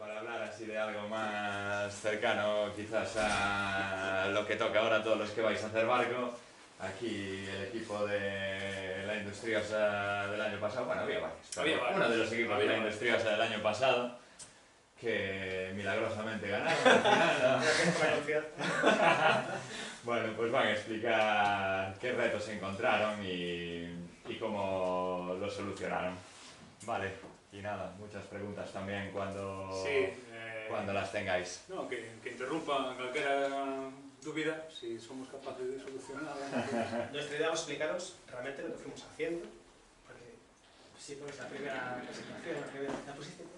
para hablar así de algo más cercano quizás a lo que toca ahora a todos los que vais a hacer barco, aquí el equipo de la Industriosa del año pasado, bueno, había varios, uno de los equipos de la Industriosa del año pasado, que milagrosamente ganaron al final, ¿no? Bueno, pues van a explicar qué retos encontraron y cómo lo solucionaron. Vale, y nada, muchas preguntas también cuando, cuando las tengáis. No, que interrumpan cualquier dúvida, si somos capaces de solucionarla. Nuestra idea es explicaros realmente lo que fuimos haciendo, porque si pones la primera presentación, la primera diapositiva,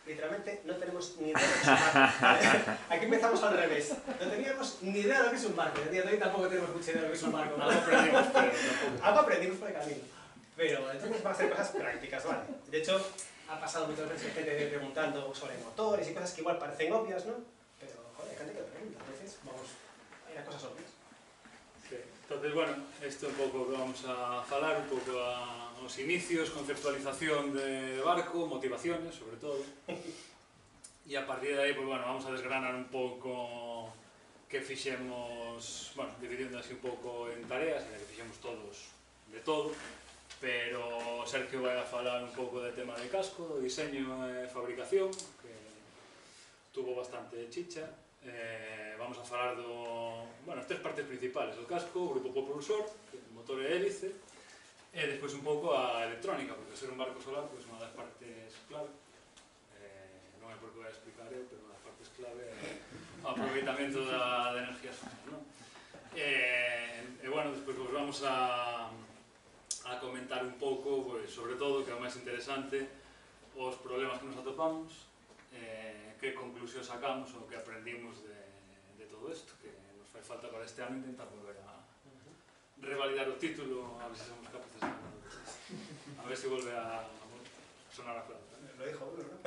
literalmente no tenemos ni idea de lo que es un barco. ¿Vale? Aquí empezamos al revés. No teníamos ni idea de lo que es un barco. El día de hoy tampoco tenemos mucha idea de lo que es un barco. ¿Vale? Algo aprendimos por el camino. Pero entonces van a ser cosas prácticas, ¿vale? De hecho, ha pasado muchas veces gente preguntando sobre motores y cosas que igual parecen obvias, ¿no? Pero, joder, hay gente que pregunta. Entonces, vamos a ir a cosas obvias. Sí. Entonces, bueno, isto un pouco que vamos a falar, un pouco aos inicios, conceptualización de barco, motivaciones, sobre todo. E a partir de aí, pues, bueno, vamos a desgranar un pouco que fixemos, bueno, dividindo así un pouco en tareas, que fixemos todos de todo, pero Sergio vai a falar un pouco de tema de casco, diseño e fabricación, que tuvo bastante chicha. Vamos a falar do, bueno, as tres partes principales, o casco, o grupo propulsor, que é o motor e hélice, e despois un pouco a electrónica, porque ser un barco solar é unha das partes clave. Non é porque vai a explicar eu, pero unha das partes clave é o aproveitamento da energía solar, non? E bueno, despois vos vamos a comentar un pouco, pues, sobre todo, que é o máis interesante, os problemas que nos atopamos, que conclusión sacamos ou que aprendimos de todo isto, que nos fai falta para este ano intentar volver a revalidar o título, a ver se somos capaces de a ver se volve a sonar a flauta. Lo dijo uno, ¿no?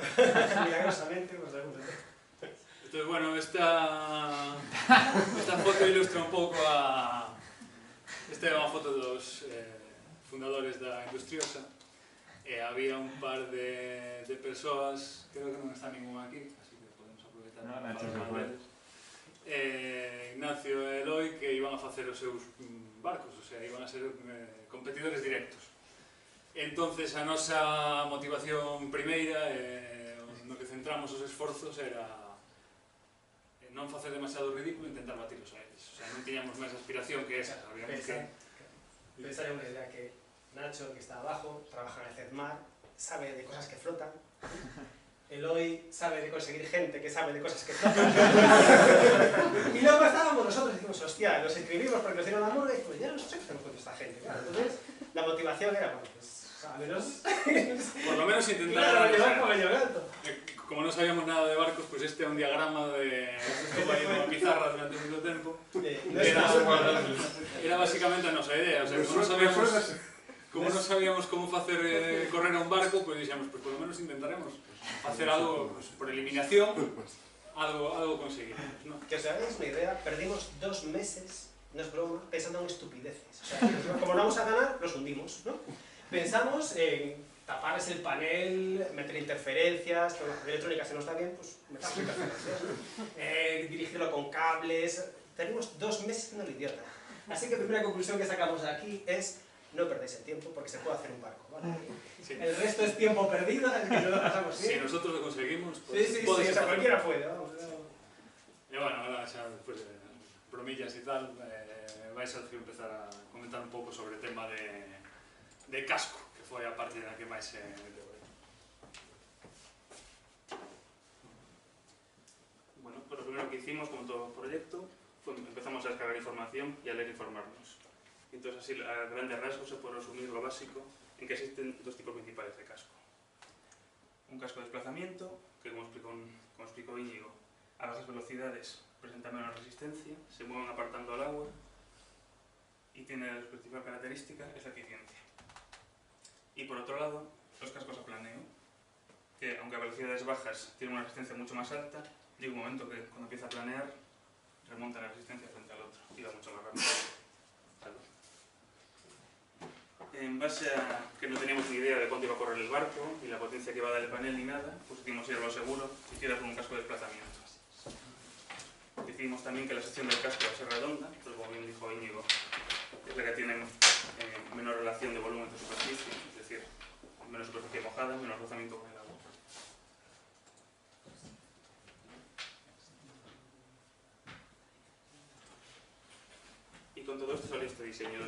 Milagrosamente, pues sabemos de todo. Entonces, bueno, esta foto ilustra un pouco a... Esta é unha foto dos fundadores da Industriosa, e había un par de persoas, creo que non está ningún aquí, así que podemos aproveitar para falar deles. Ignacio e Eloi, que iban a facer os seus barcos, o sea, iban a ser competidores directos. Entonces, a nosa motivación primeira, no que centramos os esforzos, era non facer demasiado ridículo e intentar batirlos a eles. O sea, non tiñamos máis aspiración que esa, sabíamos que... Pensar en una idea que Nacho, que está abajo, trabaja en el CEDMAR, sabe de cosas que flotan. Eloy sabe de conseguir gente que sabe de cosas que flotan. Y luego estábamos nosotros y decimos, hostia, nos escribimos porque nos dieron la murga y dijimos, ya no sé qué hacemos con esta gente. Claro, entonces, la motivación era, bueno, pues, a menos... Por lo menos intentar... Claro, llevar caballo alto. Como non sabíamos nada de barcos, pues este é un diagrama de... Estuvo aí unha pizarra durante moito tempo. Era basicamente a nosa idea, o sea, como non sabíamos como facer correr a un barco, pues dixemos, pues por lo menos intentaremos facer algo, pues, por eliminación, algo conseguiremos, ¿no? Que os hagáis una idea, perdimos 2 meses, no es broma, pensando en estupideces. O sea, como no vamos a ganar, los hundimos, ¿no? Pensamos en taparles el panel, meter interferencias, que la electrónica se nos da bien, pues metamos interferencias, ¿no? Dirigirlo con cables... Tenemos 2 meses haciendo el idiota. Así que la primera conclusión que sacamos de aquí es no perdáis el tiempo porque se puede hacer un barco, ¿vale? Sí. El resto es tiempo perdido, es que no lo pasamos bien. Si nosotros lo conseguimos, pues sí, o sea, cualquiera puede, vamos. Y bueno, ahora ya después de bromillas y tal, vais Sergio empezar a comentar un pouco sobre el tema de casco, que foi a parte da que máis se meteu. Bueno, pues lo primero que hicimos, como todo proyecto, fue empezamos a descargar información y a leer e informarnos. Entonces, así, a grandes rasgos, se puede resumir lo básico en que existen 2 tipos principales de casco. Un casco de desplazamiento, que como explicó Íñigo, a bajas velocidades presenta menos resistencia, se mueven apartando al agua y tiene la principal característica es la eficiencia. Y por otro lado, los cascos a planeo, que aunque a velocidades bajas tienen una resistencia mucho más alta, llega un momento que cuando empieza a planear remonta la resistencia frente al otro y va mucho más rápido. en base a que no teníamos ni idea de cuánto iba a correr el barco, ni la potencia que iba a dar el panel, ni nada, pues decidimos ir a lo seguro, siquiera con un casco de desplazamiento. Decidimos también que la sección del casco iba a ser redonda, pero como bien dijo Íñigo, es la que tiene menor relación de volumen de superficie, es decir, menos superficie mojada, menos rozamiento con el agua. Y con todo esto salió este diseño.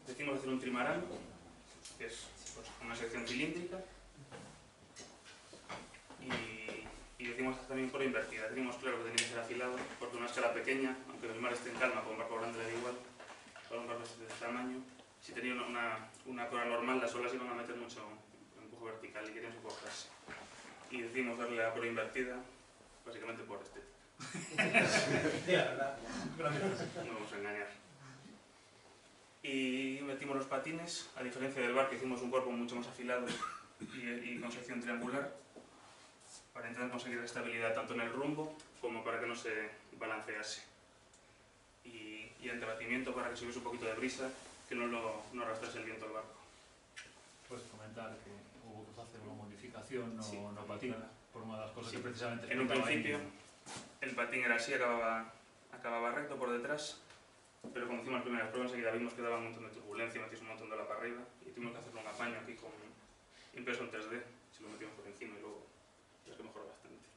Decidimos hacer un trimarán, que es pues, una sección cilíndrica, y decimos también por invertida. Teníamos claro que tenía que ser afilado, porque una escala pequeña, aunque el mar esté en calma, con un barco grande le da igual, para un barco de este tamaño, si tenía una cola normal, las olas iban a meter mucho empujo vertical y querían soportarse. Y decidimos darle la cola invertida, básicamente por estética. Sí, la verdad. No vamos a engañar. Y metimos los patines, a diferencia del barco hicimos un cuerpo mucho más afilado y con sección triangular, para intentar conseguir estabilidad tanto en el rumbo como para que no se balancease. Y antebatimiento para que subiese un poquito de brisa, que no arrastrase el viento al barco. Puedes comentar que hubo que hacer una modificación Sí. no patín, por una de las cosas Sí. que precisamente... En un explicaba principio, Íñigo. el patín era así, acababa recto por detrás, pero cuando hicimos las primeras pruebas enseguida vimos que daba un montón de turbulencia, metimos un montón de ola para arriba y tuvimos que hacerle un apaño aquí con impreso en 3D, si lo metimos por encima y luego es que mejoró bastante.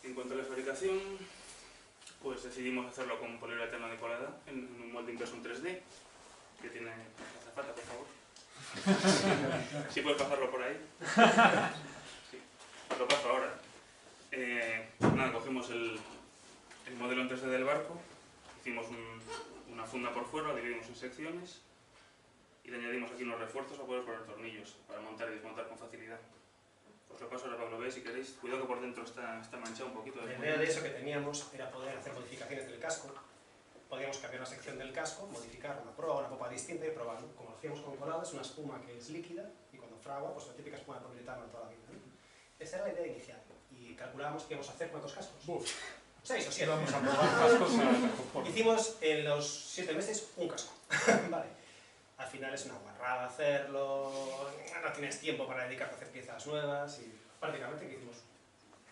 En cuanto a la fabricación, pues decidimos hacerlo con poliuretano de colada en un molde impreso en 3D, que tiene azafata, por favor. Si puedes pasarlo por ahí. Sí, lo paso ahora. Nada, cogimos el modelo en 3D del barco, hicimos una funda por fuera, la dividimos en secciones y le añadimos aquí unos refuerzos para poder poner tornillos, para montar y desmontar con facilidad. Os lo paso ahora para que lo veáis si queréis. Cuidado que por dentro está manchado un poquito. La idea de eso que teníamos era poder hacer modificaciones del casco. Podíamos cambiar la sección del casco, modificar una proa, una popa distinta y probarlo. Como lo hacíamos con colada, es una espuma que es líquida y cuando fragua, pues la típica espuma de poliuretano de toda la vida, ¿no? Esa era la idea inicial. Y calculábamos que íbamos a hacer ¿cuántos cascos? 6 o 7. Vamos a probar cascos a... Hicimos en los 7 meses un casco. Vale. Al final es una guarrada hacerlo, no tienes tiempo para dedicarte a hacer piezas nuevas y prácticamente que hicimos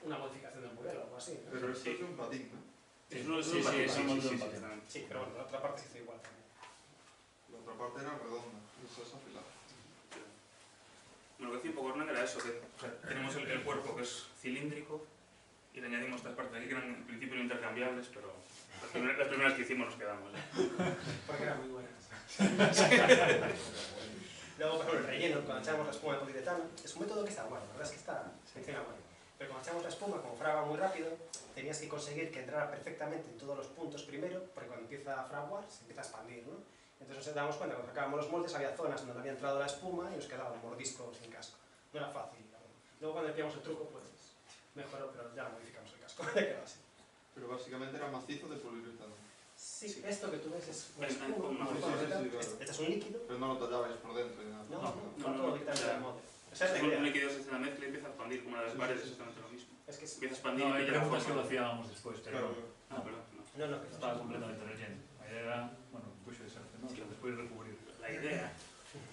una modificación del modelo o algo así, ¿no? Pero esto es un patín, ¿no? Sí, Es un sí, patín, es un modelo de patín. exactamente. Sí, pero bueno, la otra parte se hizo igual también. La otra parte era redonda, eso es afilado. Bueno, lo que decía un poco Hernán era eso, que o sea, tenemos el cuerpo que es cilíndrico y le añadimos estas partes aquí que eran en principio intercambiables, pero las primeras que hicimos nos quedamos. Porque eran muy buenas. Luego, por ejemplo, el relleno, cuando echamos la espuma de poliuretano, es un método que está bueno, la verdad es que funciona bueno. Pero cuando echamos la espuma, como fragua muy rápido, tenías que conseguir que entrara perfectamente en todos los puntos primero, porque cuando empieza a fraguar, se empieza a expandir, ¿no? Entonces nos damos cuenta, cuando sacábamos los moldes, había zonas donde no había entrado la espuma y nos quedaba un mordisco sin casco. No era fácil. Luego cuando pillamos el truco, pues mejoró, pero ya modificamos el casco, ya quedó así. Pero básicamente era macizo de poliuretano. Sí, Sí. esto que tú ves es una Es espuma, una una espuma, espuma, sí, claro. este es un líquido. Pero no lo tallabais por dentro ni nada. No, No, no, todo directamente del molde. Esa es la Un idea. líquido se hace una mezcla y empieza a expandir como una de las paredes, exactamente lo mismo. Es que Empieza a expandir No, y el pilla la pregunta es que lo forma. hacíamos después, pero Claro. Ah, perdón, no. no, que estaba completamente relleno. La idea era, bueno, pues de ser, ¿no? Sí. Después recubrir. La idea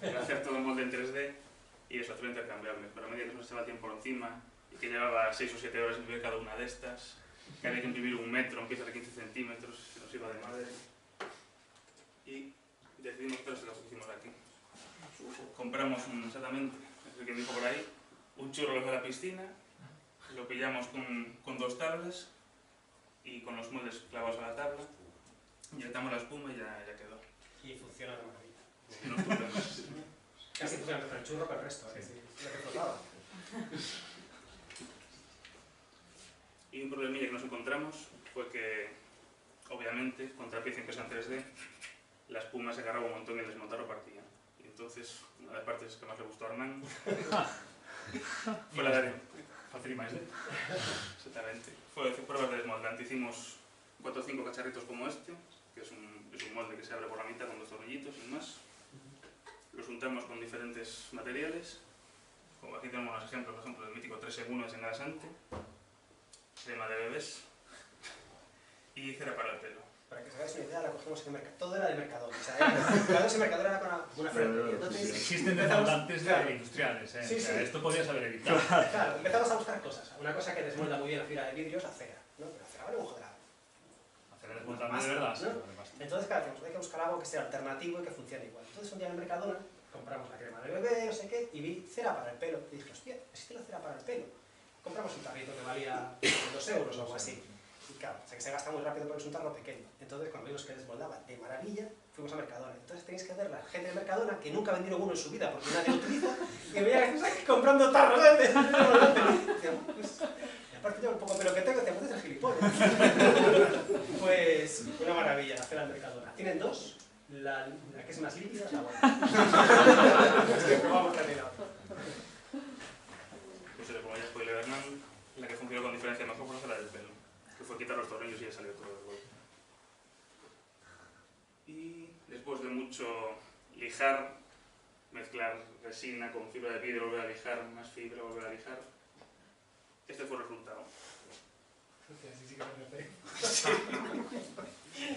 era hacer todo el molde en 3D y eso, hacerlo intercambiable. Pero a medida que nos echaba tiempo encima y que llevaba 6 o 7 horas imprimir cada una de estas, que había que imprimir 1 metro, un pieza de 15 centímetros, se nos iba de madre. Y decidimos hacer esto que hicimos aquí. Compramos exactamente, es el que dijo por ahí, un churro de la piscina, lo pillamos con 2 tablas y con los moldes clavados a la tabla, inyectamos la espuma y ya quedó. Y funciona de maravilla. No estupendo. Casi funciona mejor el churro que el resto, ¿eh? Sí, lo que flotaba. Y un problemilla que nos encontramos fue que, obviamente, contra la pieza impresa en 3D, la espuma se agarraba un montón y el desmontarlo partía. Y entonces, una de las partes que más le gustó a Hernán fue la de... Hacer más, ¿eh? Exactamente. Fue hacer pruebas de desmoldante. Hicimos 4 o 5 cacharritos como este, que es un molde que se abre por la mitad con 2 tornillitos sin más. Los untamos con diferentes materiales. Como aquí tenemos unos ejemplos, por ejemplo, el mítico 3 en 1 desengrasante, crema de bebés y cera para el pelo. Para que teníamos en Mercadona, todo era de Mercadona, o sea, Mercadona y Mercadona era como una ferretería. Entonces, Existen empezamos- demandantes claro. industriales, Sí, o sea, sí. esto podías haber evitado. Claro, empezamos a buscar cosas. Una cosa que desmolda muy bien la fibra de vidrio es la cera, ¿no? Pero la cera vale un joderado. Hacer el desmontable de verdad, sí, ¿no? vale bastante. Entonces, claro, hay que buscar algo que sea alternativo y que funcione igual. Entonces, un día en el Mercadona compramos la crema del bebé, no sé qué, y vi cera para el pelo. Y dije, hostia, existe la cera para el pelo. Compramos un tarrito que valía 2 euros o algo así. Y claro, o sea que se gasta muy rápido porque es un tarro pequeño. Entonces, cuando vimos que desmoldaba de maravilla, fuimos a Mercadona. Entonces tenéis que ver la gente de Mercadona que nunca ha vendido uno en su vida porque nadie lo utiliza, y me veía que estás aquí comprando tarros, ¿sabes? Y aparte yo un poco, pero que tengo, te puedes ser gilipollas. Pues una maravilla la cera del Mercadona. Tienen dos, la que es más líquida es la buena. Es que probamos también la otra. Pues como ya spoiler Hernán, la que funcionó con diferencia mejor fue la del pelo, que fue quitar los tornillos y ya salió todo el golpe. Y después de mucho lijar, mezclar resina con fibra de vidrio, volver a lijar, más fibra, volver a lijar, este fue el resultado. Sí, sí que me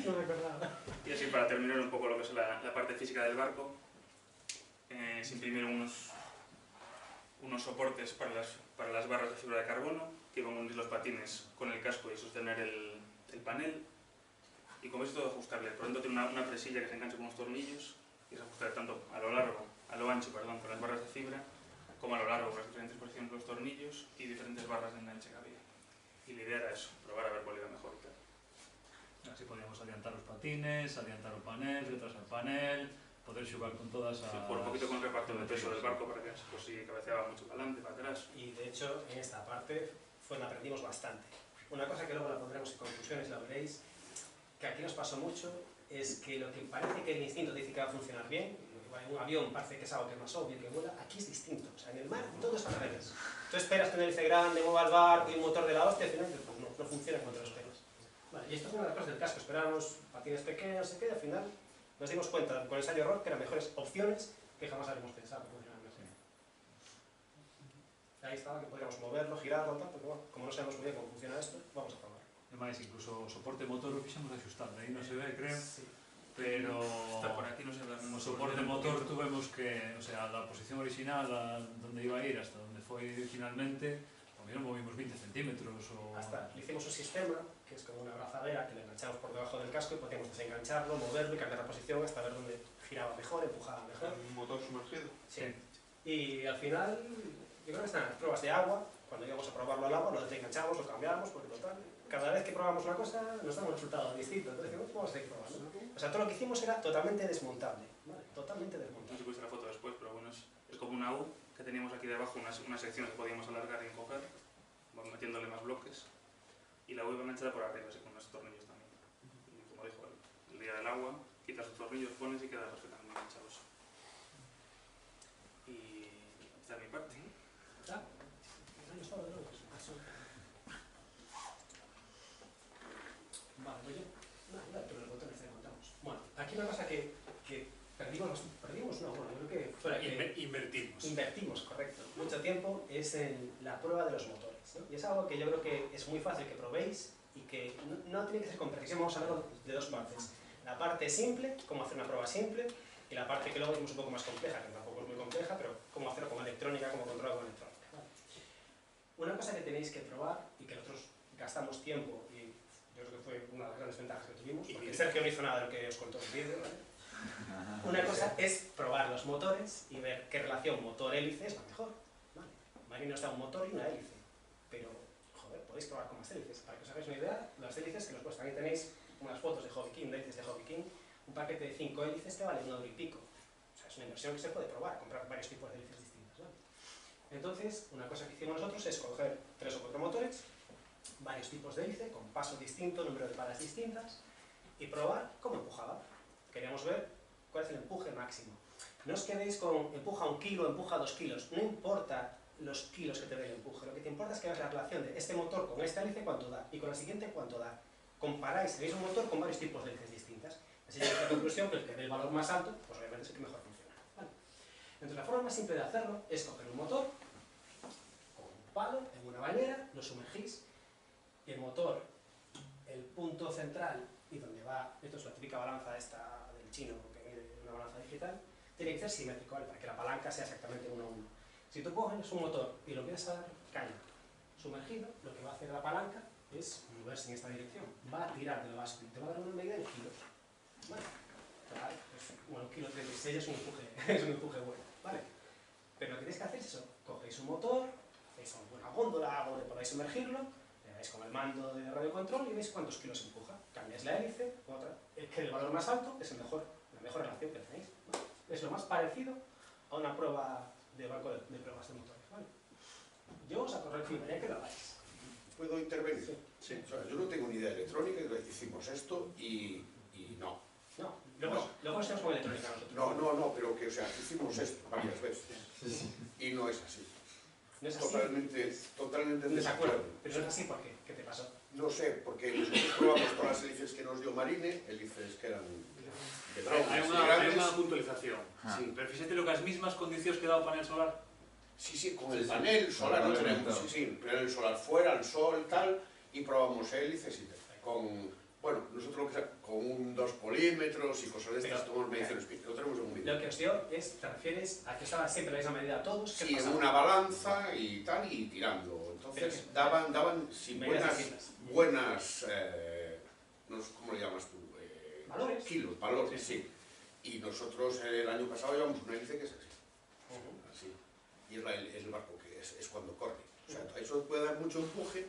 No me acordaba. Y así para terminar un poco lo que es la parte física del barco, se imprimieron unos soportes para las barras de fibra de carbono que iban a unir los patines con el casco y sostener el panel. Y como veis, todo ajustable. Por dentro tiene una presilla que se engancha con unos tornillos y es ajustable tanto a lo ancho, perdón, con las barras de fibra, como a lo largo con las diferentes posiciones de los tornillos y diferentes barras de enganche que había. Y la idea era eso, probar a ver cuál era mejor y tal. Así podíamos adiantar os patines, adiantar o panel, retrasar o panel, poder xogar con todas as... Sí, por un poquito con el reparto de peso del barco para que pues, si cabeceaba mucho para adelante, para atrás. Y de hecho, en esta parte fue donde aprendimos bastante. Una cosa que luego la pondremos en conclusiones, la veréis, que aquí nos pasó mucho, es que lo que parece que el instinto dice que va a funcionar bien, en un avión parece que es algo que es más obvio, que vuela, aquí es distinto. O sea, en el mar todo es al revés. Tú esperas que un hélice grande mueva el barco y un motor de la hostia, al final pues no funciona como te lo esperas. Vale, y esto es una de las cosas del casco, esperábamos patines pequeños, no sé qué, y al final nos dimos cuenta con ensayo error que eran mejores opciones que jamás habíamos pensado que funcionaran mejor. Ahí estaba que podríamos moverlo, girarlo, tal, pero bueno, como no sabemos muy bien cómo funciona esto, vamos a probar. Ademais, incluso o soporte motor o fixemos axustar, aí non se ve, creo, Sí. pero Está por aquí, no sé hablar o soporte motor tuvemos que, o sea, da posición original a donde iba a ir hasta donde foi finalmente, o menos movimos 20 centímetros o... Hasta le hicimos un sistema que es como una abrazadera que le enganchamos por debajo del casco y podíamos desengancharlo, moverlo y cambiar la posición hasta ver dónde giraba mejor, empujaba mejor. Un motor sumergido. Sí. Y al final, yo creo que están las pruebas de agua, cuando íbamos a probarlo al agua, lo desenganchamos, lo cambiamos, porque total, cada vez que probamos una cosa nos da un resultado distinto, entonces decimos, vamos a seguir probando. O sea, todo lo que hicimos era totalmente desmontable, ¿vale? Totalmente No desmontable. sé si puse la foto después, pero bueno, es como una U que teníamos aquí debajo, unas secciones que podíamos alargar y encoger, vamos metiéndole más bloques, y la U iba enganchada por arriba, así con unos tornillos también. Y como dijo, el día del agua, quitas los tornillos, pones y queda perfectamente enganchados. Y esta es mi parte. ¿Ah? Ahí está, de nuevo. Vale, pues yo. No, pero los botones te contamos. Bueno, aquí una cosa que perdimos no, bueno, yo creo que fuera que invertimos, correcto, mucho tiempo es en la prueba de los motores, ¿no? Y es algo que yo creo que es muy fácil que probéis y que no tiene que ser complejísimo. Vamos a verlo de dos partes. La parte simple, cómo hacer una prueba simple, y la parte que luego vimos un poco más compleja, que tampoco es muy compleja, pero cómo hacerlo con electrónica, cómo controlarlo con electrónica. ¿Vale? Una cosa que tenéis que probar y que nosotros gastamos tiempo, y yo creo que fue una de las grandes ventajas que tuvimos, porque Sergio no hizo nada de lo que os contó en el vídeo, ¿vale? Una cosa es probar los motores y ver qué relación motor-hélice es la mejor. ¿Vale? Marino está un motor y una hélice, pero, joder, podéis probar con más hélices. Para que os hagáis una idea, las hélices que nos cuestan, aquí tenéis unas fotos de Hobby King, de hélices de Hobby King, un paquete de 5 hélices te vale €1 y pico. O sea, es una inversión que se puede probar, comprar varios tipos de hélices distintas, ¿vale? Entonces, una cosa que hicimos nosotros es coger 3 o 4 motores, varios tipos de hélice, con paso distinto, número de palas distintas, y probar cómo empujaba. Queríamos ver cuál es el empuje máximo. No os quedéis con empuja 1 kilo, empuja 2 kilos, no importa los kilos que te dé el empuje, lo que te importa es que veas la relación de este motor con esta hélice cuánto da, y con la siguiente cuánto da. Comparáis, tenéis un motor con varios tipos de hélices distintas. Así llegáis a la conclusión que el que dé el valor más alto, pues obviamente es el que mejor funciona. ¿Vale? Entonces la forma más simple de hacerlo es coger un motor, con un palo, en una bañera, lo sumergís, y el motor, el punto central y donde va, esto es la típica balanza esta del chino, que mide una balanza digital, tiene que ser simétrico, ¿vale? Para que la palanca sea exactamente 1 a 1. Si tú coges un motor y lo empiezas a dar caña sumergido, lo que va a hacer la palanca es moverse en esta dirección. Va a tirar de la base y te va a dar una medida en kilos. ¿Vale? Claro, pues, bueno, kilo 36 es un empuje bueno, ¿vale? Pero lo que tienes que hacer es eso. Cogéis un motor, hacéis una góndola o le podáis sumergirlo, le dais con el mando de radiocontrol y veis cuántos kilos empuja. Cambias la hélice, otra. Es que el valor más alto es la mejor relación que tenéis, ¿vale? Es lo más parecido a una prueba de banco de pruebas de motores, ¿vale? Yo os acorro el feedback que lo hagáis. ¿Puedo intervenir? Sí. O sea, yo no tengo ni idea de electrónica, hicimos esto y no. No, luego estamos con electrónica nosotros. No, pero que, o sea, hicimos esto varias veces. Y no es así. ¿No es así? Totalmente en Desacuerdo. desacuerdo. Pero no es así, ¿por qué? ¿Qué te pasó? No sé, porque nosotros probamos todas las hélices que nos dio Marine, hélices que eran de drogas Hai y unha grandes. puntualización. Sí. Pero fíxate lo que as mismas condicións que dá o panel solar. Sí, con el panel solar Con no el tenemos, panel. sí, el panel solar fuera, al sol, tal, y probamos hélices y tal. Bueno, nosotros lo que sea, con 2 polímetros y cosas de estas, Pero, tomamos mediciones, lo tenemos en un Lo vídeo. que os dio es, te refieres a que estaba siempre la misma medida a todos. ¿Qué Sí, en pasaba? una balanza y tal, y tirando. Entonces daban sí, Medidas distintas. buenas, no sé, ¿cómo le llamas tú? ¿Valores? Kilos, valores, sí. Y nosotros el año pasado llevamos una hélice que es así. Así. Y es el barco que es cuando corre. O sea, eso puede dar mucho empuje,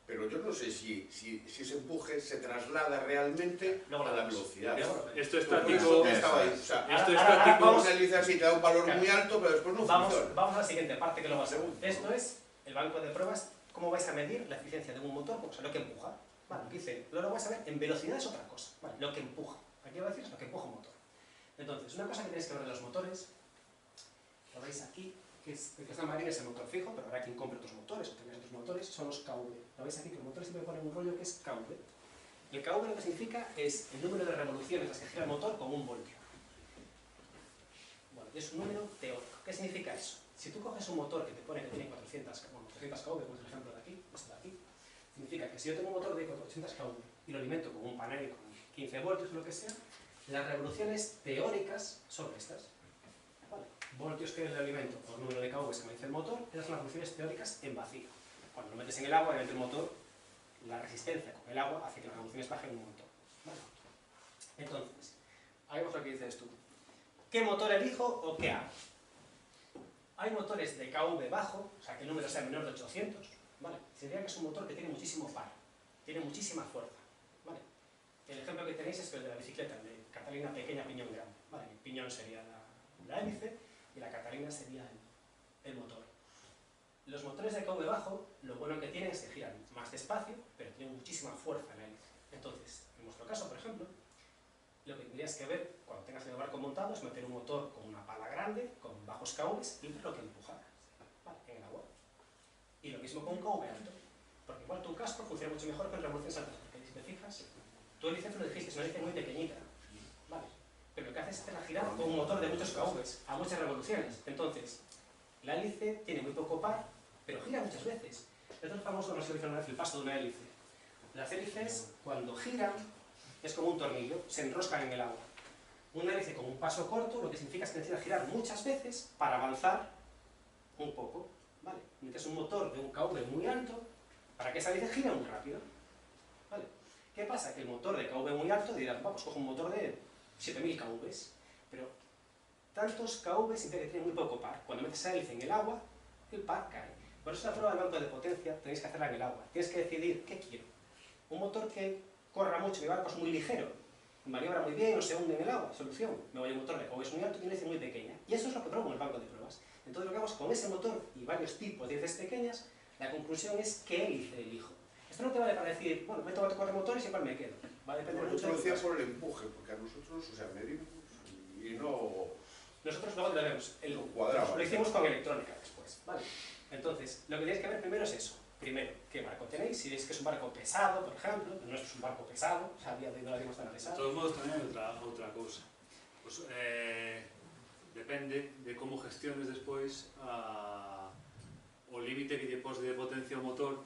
pero yo no sé si ese empuje se traslada realmente Luego a lo la vemos. velocidad. Luego lo vemos. Esto es Por eso táctico. que estaba ahí. O sea, Esto es Ahora táctico. vamos- una hélice así te da un valor Claro. muy alto, pero después no funciona. Vamos a la siguiente parte que lo vas a ver. Esto es el banco de pruebas, cómo vais a medir la eficiencia de un motor, o sea, lo que empuja. Vale, lo que dice, luego lo vais a ver en velocidad es otra cosa, vale, lo que empuja. Aquí va a decir es lo que empuja un motor. Entonces, una cosa que tenéis que ver de los motores, lo veis aquí, que es el que está en Marine es el motor fijo, pero habrá quien compre otros motores o tengáis otros motores, son los KV. Lo veis aquí que los motores siempre ponen un rollo que es KV. El KV lo que significa es el número de revoluciones las que gira el motor con un voltio. Bueno, es un número teórico. ¿Qué significa eso? Si tú coges un motor que te pone que tiene 400 KV, como es el ejemplo de aquí, este de aquí, significa que si yo tengo un motor de 400 KV y lo alimento con un panel con 15 voltios o lo que sea, las revoluciones teóricas son estas. ¿Vale? Voltios que le alimento por número de KV que me dice el motor, esas son las revoluciones teóricas en vacío. Cuando lo metes en el agua, obviamente el motor, la resistencia con el agua hace que las revoluciones bajen un montón. ¿Vale? Entonces, ahí vamos a lo que dices tú. ¿Qué motor elijo o qué hago? Hay motores de KV bajo, o sea que el número sea menor de 800, ¿vale? Significa que es un motor que tiene muchísimo par, tiene muchísima fuerza, ¿vale? El ejemplo que tenéis es el de la bicicleta, el de Catalina pequeña, piñón grande, ¿vale? El piñón sería la hélice y la Catalina sería el motor. Los motores de KV bajo, lo bueno que tienen es que giran más despacio, pero tienen muchísima fuerza en la hélice. Entonces, en vuestro caso, por ejemplo, lo que tendrías que ver cuando tengas el barco montado es meter un motor con una pala grande, con bajos KVs y ver lo que empuja, ¿vale? En el agua. Y lo mismo con un KV alto, porque igual tu casco funciona mucho mejor con revoluciones altas, porque si te fijas, tu hélice lo dijiste, es una hélice muy pequeñita, ¿vale? Pero lo que hace es hacerla girar con un motor de muchos KVs, a muchas revoluciones. Entonces, la hélice tiene muy poco par, pero gira muchas veces. Esto es famoso, no sé si lo una vez, el paso de una hélice. Las hélices, cuando giran, es como un tornillo, se enroscan en el agua. Una hélice con un paso corto, lo que significa es que necesita girar muchas veces para avanzar un poco, ¿vale? Necesitas un motor de un KV muy alto para que esa hélice gire muy rápido, ¿vale? ¿Qué pasa? Que el motor de KV muy alto dirá, vamos, cojo un motor de 7000 KVs, pero tantos KV significa que tiene muy poco par. Cuando metes esa hélice en el agua, el par cae. Por eso la prueba de banco de potencia tenéis que hacerla en el agua. Tienes que decidir qué quiero. Un motor que corra mucho, mi barco es muy ligero, maniobra muy bien, no se hunde en el agua, solución. Me voy a un motor de KV muy alto y una hélice muy pequeña. Y eso es lo que pruebo en el banco de pruebas. Entonces lo que hago es con ese motor y varios tipos de hélices pequeñas, la conclusión es qué hélice elijo. Esto no te vale para decir, bueno, meto 4 motores y cuál me quedo. Va a depender mucho Yo de lo tu decía caso. por el empuje, porque a nosotros, o sea, medimos y no Nosotros luego te lo vemos. no cuadraba. Lo hicimos con electrónica después, ¿vale? Entonces, lo que tienes que ver primero es eso. Primero, ¿qué barco tenéis? Si veis que es un barco pesado, por ejemplo, pero nuestro es un barco pesado, o sea, a día de hoy no lo hacemos tan De pesado. todos modos, tamén hai outra cousa. Pues, depende de como gestiones despois o límite que lle pos de potencia ao motor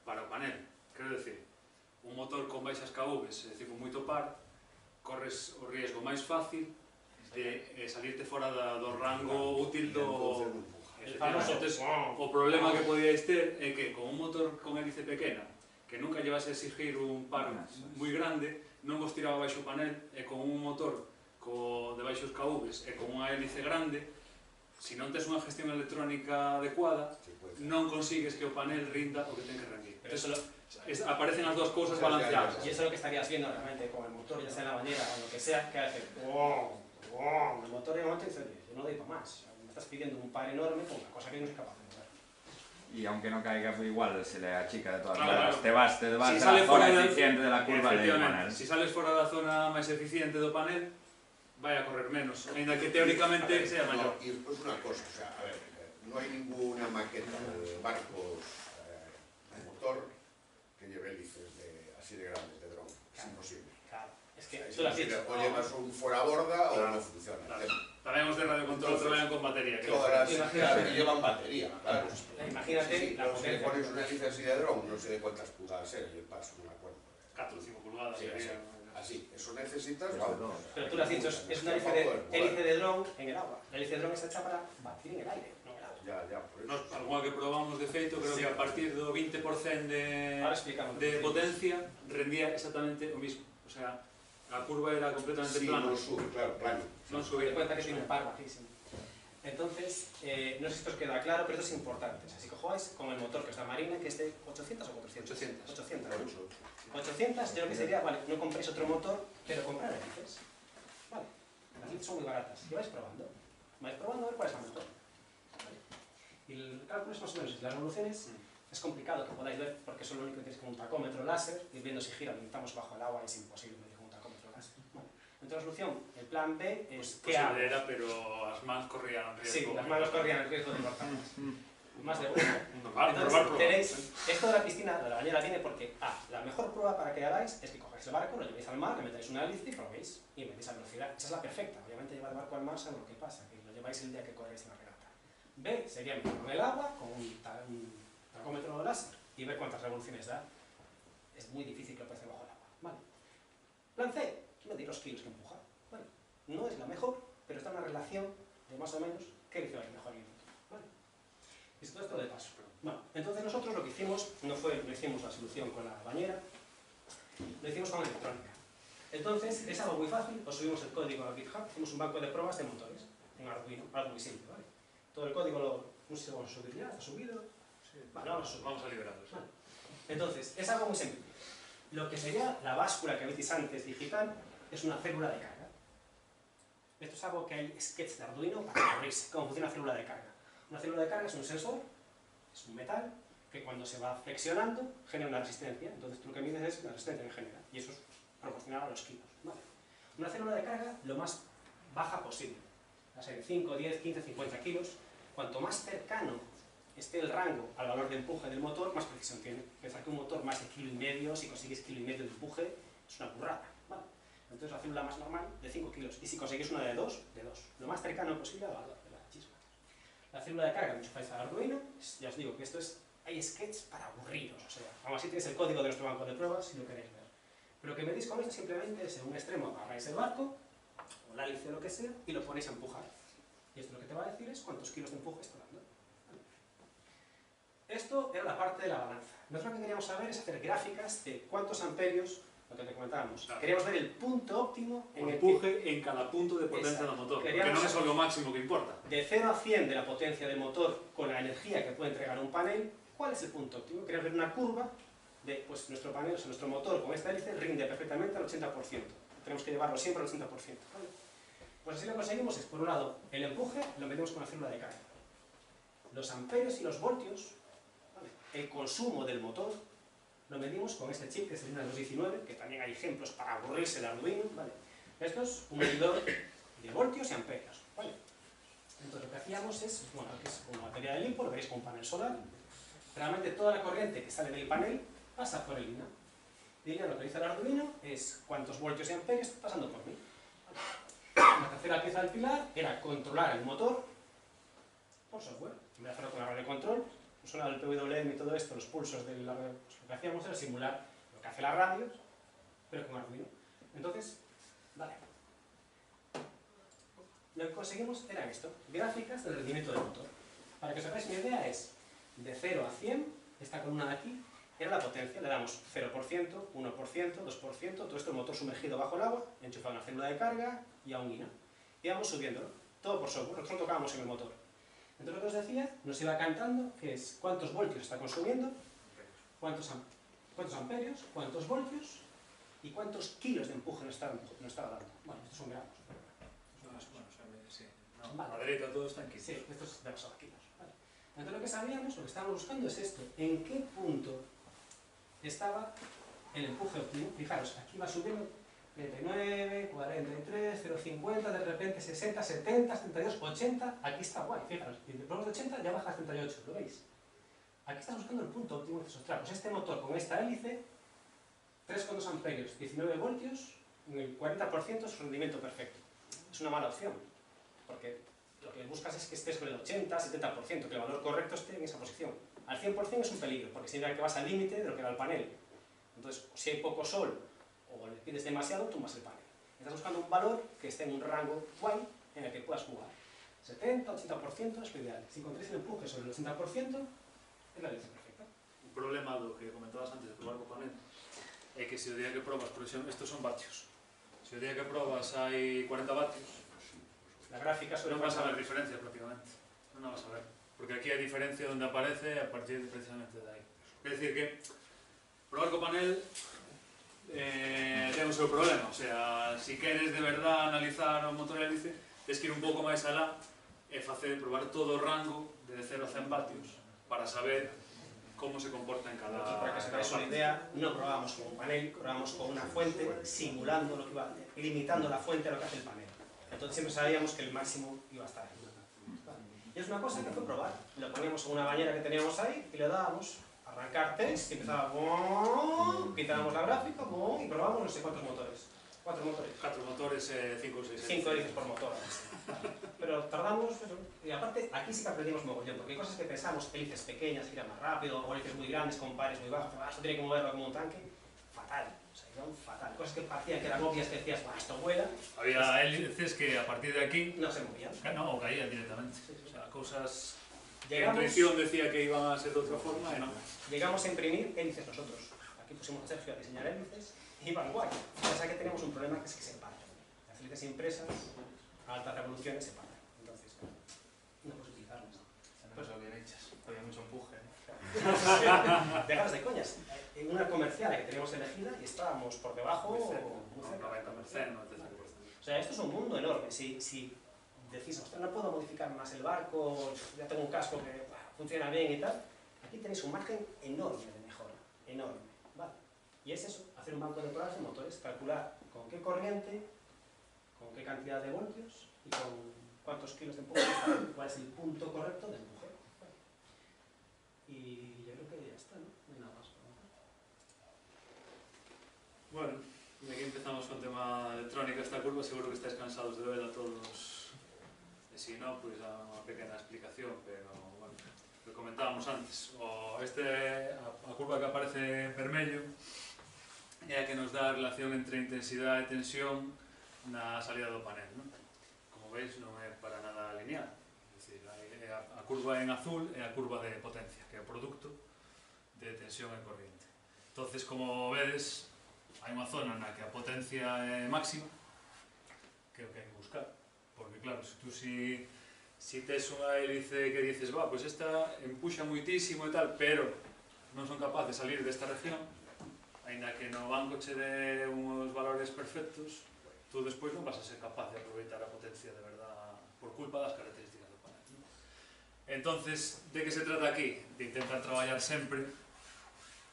para o panel. Quero decir, un motor con baixas KVs, é dicir, con moito par, corres o riesgo máis fácil de salirte fora do rango útil do... El famoso... Entonces, o problema que podíais ter é que con un motor con hélice pequena, que nunca llevase a exigir un par moi grande, non vos tiraba baixo o panel, e con un motor de baixos KVs e con unha hélice grande, se non tes unha gestión electrónica adecuada, non consigues que o panel rinda o que ten que rendir. Pero eso Aparecen as dúas cousas balanceadas. y eso es lo que estarías viendo realmente con el motor, ya sea en la bañera o lo que sea, que hace ¡wow! ¡wow! El motor de momento dice, oye, yo no doy para más. Me estás pidiendo un par enorme con una cosa que no soy capaz de mover. Y aunque no caiga, pues igual se le achica de todas Claro, maneras. claro. Te vas Si a sale la fuera zona de- eficiente de la curva del Efectivamente, panel. se sales fora da zona máis eficiente do panel, vai a correr menos, ainda que teóricamente sea maior. Y después una cosa, o sea, a ver, no hay ninguna maqueta de barcos de motor que lleve hélices así de grandes de dron. Es imposible. Claro, es que Es tú lo has dicho. imposible. O llevas un fuera borda o Claro, no funciona. claro. Tamén os de radiocontrol traballan con batería. Que Todas las Imagínate. que llevan batería, claro. Imagínate Sí, la pero si le potencia. pones una hélice así de dron, no sé de cuántas pulgadas es el paso, no me acuerdo. 4 o 5 pulgadas. Sí, sería. Así, eso necesitas, Eso vamos. todo. Pero tú lo has dicho, es una hélice de dron en el agua. La hélice de dron está hecha para batir en el aire, no en el agua. Ya, por eso. Nos, algunha que probamos de feito, creo que a partir do 20% Ahora explicamos. de potencia rendía exactamente o mismo. O sea, a curva era completamente Sí, plana. no sube, claro, plano. Non Me subía. doy cuenta que tiene un par bajísimo. Entonces, no sé si esto os queda claro, pero esto es importante. O sea, si cojáis con el motor que es la Marina, que es de 800 o 400. 800. 800. ¿no? Ocho. 800, yo lo que sería, vale, no compréis otro motor, pero comprar hélices. Vale, las hélices son muy baratas. Y vais probando. Vais probando a ver cuál es el motor. Vale. Y el cálculo es más o menos, las revoluciones es complicado que podáis ver, porque eso lo único que tenéis como un tacómetro láser, y viendo si gira, estamos bajo el agua, es imposible medir con un tacómetro láser. Vale. Entonces, la solución, el plan B es ¿qué hago? Posible era, pero as mans corrían riesgo. Sí, las manos corrían el riesgo de cortarlas. Más de uno. Normal, Entonces, probar. tenéis, esto de la piscina, de la bañera, viene porque, la mejor prueba para que hagáis es que cogáis el barco, lo llevéis al mar, le metáis una hélice y probéis, y metéis a velocidad. Esa es la perfecta. Obviamente, llevar el barco al mar sabe lo que pasa, que lo lleváis el día que corréis en la regata. B sería meterlo en el agua con un tacómetro de láser y ver cuántas revoluciones da. Es muy difícil que lo pase bajo el agua. Vale. Plan C, medir los kilos que empuja. Vale. No es la mejor, pero está en una relación de más o menos qué hélice vais mejor y el otro. Vale. Y todo esto de paso. Bueno, entonces nosotros lo que hicimos no hicimos la solución con la bañera, lo hicimos con electrónica. Entonces, es algo muy fácil, os subimos el código a GitHub, hicimos un banco de pruebas de motores en Arduino, algo muy simple, ¿vale? Todo el código no sé si lo vamos a subir ya, ¿está subido? Sí. Vale, vamos a subir. Vamos a liberarlos. Vale. Entonces, es algo muy simple. Lo que sería la báscula que veis antes digital es una célula de carga. Esto es algo que hay sketch de Arduino para abrirse. ¿Cómo funciona una célula de carga? Una célula de carga es un sensor, es un metal, que cuando se va flexionando genera una resistencia. Entonces tú lo que mides es la resistencia que genera. Y eso es proporcional a los kilos. ¿Vale? Una célula de carga lo más baja posible. Va a ser 5, 10, 15, 50 kilos. Cuanto más cercano esté el rango al valor de empuje del motor, más precisión tiene. Pensar que un motor más de 1,5 kg, si consigues 1,5 kg de empuje, es una burrada. ¿Vale? Entonces la célula más normal, de 5 kilos. Y si conseguís una de 2, de 2. Lo más cercano posible al valor de la chispa. La célula de carga que enchufáis al Arduino, ya os digo que esto es, hay sketch para aburriros. O sea, aún así tenéis el código de nuestro banco de pruebas si lo queréis ver. Pero lo que medís con esto simplemente es en un extremo agarráis el barco, o la hélice o lo que sea, y lo ponéis a empujar. Y esto lo que te va a decir es cuántos kilos de empuje está dando. Esto era la parte de la balanza. Nosotros lo que queríamos saber es hacer gráficas de cuántos amperios, lo que te comentábamos. Claro. Queríamos ver el punto óptimo O en el que empuje en cada punto de potencia do motor, porque Queríamos non é só o máximo que importa. de 0 a 100 de la potencia del motor con la energía que puede entregar un panel, ¿cuál es el punto óptimo? Queríamos ver una curva de pues, nuestro panel, o sea, nuestro motor con esta hélice rinde perfectamente al 80%. Tenemos que llevarlo siempre al 80%. ¿Vale? Pues así lo conseguimos es, por un lado, el empuje lo medimos con la célula de carga. Los amperios y los voltios, ¿vale? El consumo del motor, lo medimos con este chip que es el 219, que también hay ejemplos para aburrirse el Arduino, ¿vale? Esto es un medidor de voltios y amperios, ¿vale? Entonces lo que hacíamos es, bueno, aquí es una batería de LiPo, lo veréis con un panel solar. Realmente toda la corriente que sale del panel pasa por el INA. Y el INA lo que dice el Arduino es cuántos voltios y amperios está pasando por mí. ¿Vale? La tercera pieza del pilar era controlar el motor por software. En vez de hacerlo con la radio control, usando el PWM y todo esto, los pulsos del pues lo que hacíamos era simular lo que hace las radios, pero con Arduino. Entonces, vale. Lo que conseguimos era esto, gráficas del rendimiento del motor. Para que os hagáis una idea es, de 0 a 100, esta columna de aquí, era la potencia, le damos 0%, 1%, 2%, todo esto el motor sumergido bajo el agua, enchufado a una célula de carga y a un guina. Y íbamos subiéndolo, todo por software, nosotros no tocábamos en el motor. Entonces lo que os decía, nos iba cantando, que es cuántos voltios está consumiendo, cuántos amperios, cuántos voltios y cuántos kilos de empuje nos estaba dando. Bueno, estos son gramos. Sí. No, Vale. Madrid, todo está en kilos. Sí, estos es demasiado kilos. Vale. Entonces lo que sabíamos, lo que estábamos buscando es esto. ¿En qué punto estaba el empuje óptimo? Fijaros, aquí va subiendo 39, 43, 0,50, de repente 60, 70, 72, 80. Aquí está guay, fijaros. Y de pruebas de 80 ya baja a 38, ¿lo veis? Aquí estás buscando el punto óptimo. Dices, ostras, pues este motor con esta hélice, 3,2 amperios, 19 voltios, en el 40% es su rendimiento perfecto. Es una mala opción, porque lo que buscas es que estés con el 80, 70%, que el valor correcto esté en esa posición. Al 100% es un peligro, porque significa que vas al límite de lo que da el panel. Entonces, si hay poco sol o le pides demasiado, tumbas el panel. Estás buscando un valor que esté en un rango guay en el que puedas jugar. 70, 80% es lo ideal. Si encontréis el empuje sobre el 80%, es la hélice perfecta. Un problema do que comentabas antes de probar co panel é que se o día que probas, por exemplo, estos son vatios. Se o día que probas hai 40 vatios, La gráfica sobre non vas a ver diferencia prácticamente. Non a vas a ver. Porque aquí a diferencia onde aparece a partir precisamente de aí. Quer decir que probar co panel ten o seu problema. O sea, si queres de verdad analizar o motor hélice, tens que ir un pouco máis alá e probar todo o rango de 0 a 100 vatios para saber cómo se comporta en cada... Aquí, para que os hagáis una idea, no probamos con un panel, probamos con una fuente, simulando lo que iba, limitando la fuente a lo que hace el panel. Entonces siempre sabíamos que el máximo iba a estar ahí. Y es una cosa que fue probar. Lo poníamos en una bañera que teníamos ahí y le dábamos arrancar test, y empezaba, quitábamos la gráfica y probábamos no sé cuántos motores. 4 motores. 4 motores, 5 o 6. 5 hélices por motor. Pero tardamos, eso. Y aparte, aquí sí que aprendimos mogollón, porque hay cosas que pensamos, hélices pequeñas, que irán más rápido, o hélices muy grandes con pares muy bajos, esto tiene que moverlo como un tanque. Fatal, o sea, iban fatal. Cosas que parecían que eran obvias, que decías, esto vuela. Había hélices que a partir de aquí... No se movían. No, o caían directamente. Sí, sí. O sea, cosas... que Llegamos, la intuición decía que iban a ser de otra forma y no. llegamos a imprimir hélices nosotros. Aquí pusimos a Sergio a diseñar hélices y iban guay. Pasa que tenemos un problema que es que se parten. Las hélices impresas a altas revoluciones se parten. Entonces, no puedes utilizarlas. Pues lo bien hechas, había mucho empuje. Dejaros de coñas. En una comercial que teníamos elegida y estábamos por debajo, muy cerca. 90%, 90%. O sea, esto es un mundo enorme. Si decís, ostras, no puedo modificar más el barco, ya tengo un casco que funciona bien y tal, aquí tenéis un margen enorme de mejora. Enorme. ¿Vale? Y es eso, hacer un banco de pruebas de motores, calcular con qué corriente, con qué cantidad de voltios y con cuántos kilos de empuje, cuál es el punto correcto de empuje. Y yo creo que ya está, ¿no? No hay nada más para contar. Bueno, de aquí empezamos con tema electrónica. Esta curva seguro que estáis cansados de verla todos. E si no, pues a unha pequena explicación, pero bueno, lo comentábamos antes. A curva que aparece en vermello é a que nos dá a relación entre intensidade e tensión na salida do panel, non? Como veis, non é para nada lineal. É dicir, a curva en azul é a curva de potencia, que é o produto de tensión e corriente. Entonces, como vedes, hai unha zona na que a potencia é máxima, que é o que hai que buscar. Porque claro, se tú si tes unha hélice que dices, va, pues esta empuxa muitísimo e tal, pero non son capaces de salir desta región, aínda que no banco che de uns valores perfectos, tú despois non vas a ser capaz de aproveitar a potencia de verdad por culpa das características do panel, ¿no? Entonces, de que se trata aquí? De intentar traballar sempre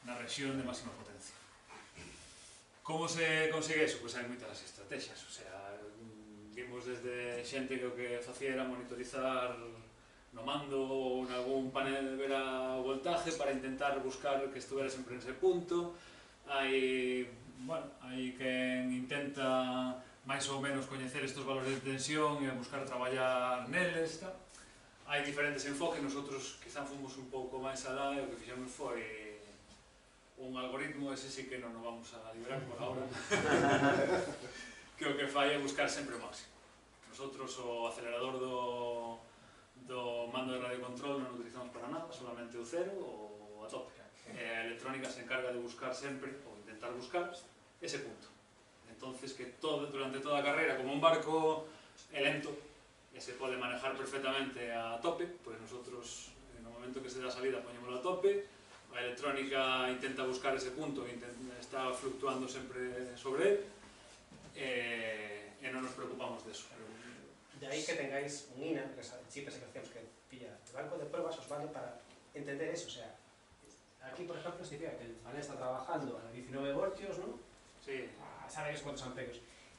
na rexión de máxima potencia. Como se consigue eso? Pois hai moitas estrategias, o sea, vimos desde xente que o que facía era monitorizar no mando ou en algún panel ver a voltaje para intentar buscar que estuvera sempre nese punto. Hai quen intenta máis ou menos coñecer estes valores de tensión e buscar traballar neles, tal. Hai diferentes enfoques, nosotros quizá fomos un pouco máis alá e o que fixemos foi un algoritmo, ese sí que non o vamos a librar por ahora, que o que fai é buscar sempre o máximo. Nosotros o acelerador do mando de radiocontrol non o utilizamos para nada, solamente o cero ou a tope. A electrónica se encarga de buscar sempre, ou intentar buscar, ese punto. Entonces, que durante toda a carreira, como un barco é lento e se pode manejar perfectamente a tope, pois nosotros, no momento que se dá a salida, poñémoslo a tope, a electrónica intenta buscar ese punto, está fluctuando sempre sobre él, e non nos preocupamos deso. De aí que tengáis un INA, que es el chip ese que hacemos que pilla el banco de pruebas, os vale para entender eso. O sea, aquí, por ejemplo, significa que el panel está trabajando a 19 voltios, ¿no? Sí. Sabes cuántos amperios.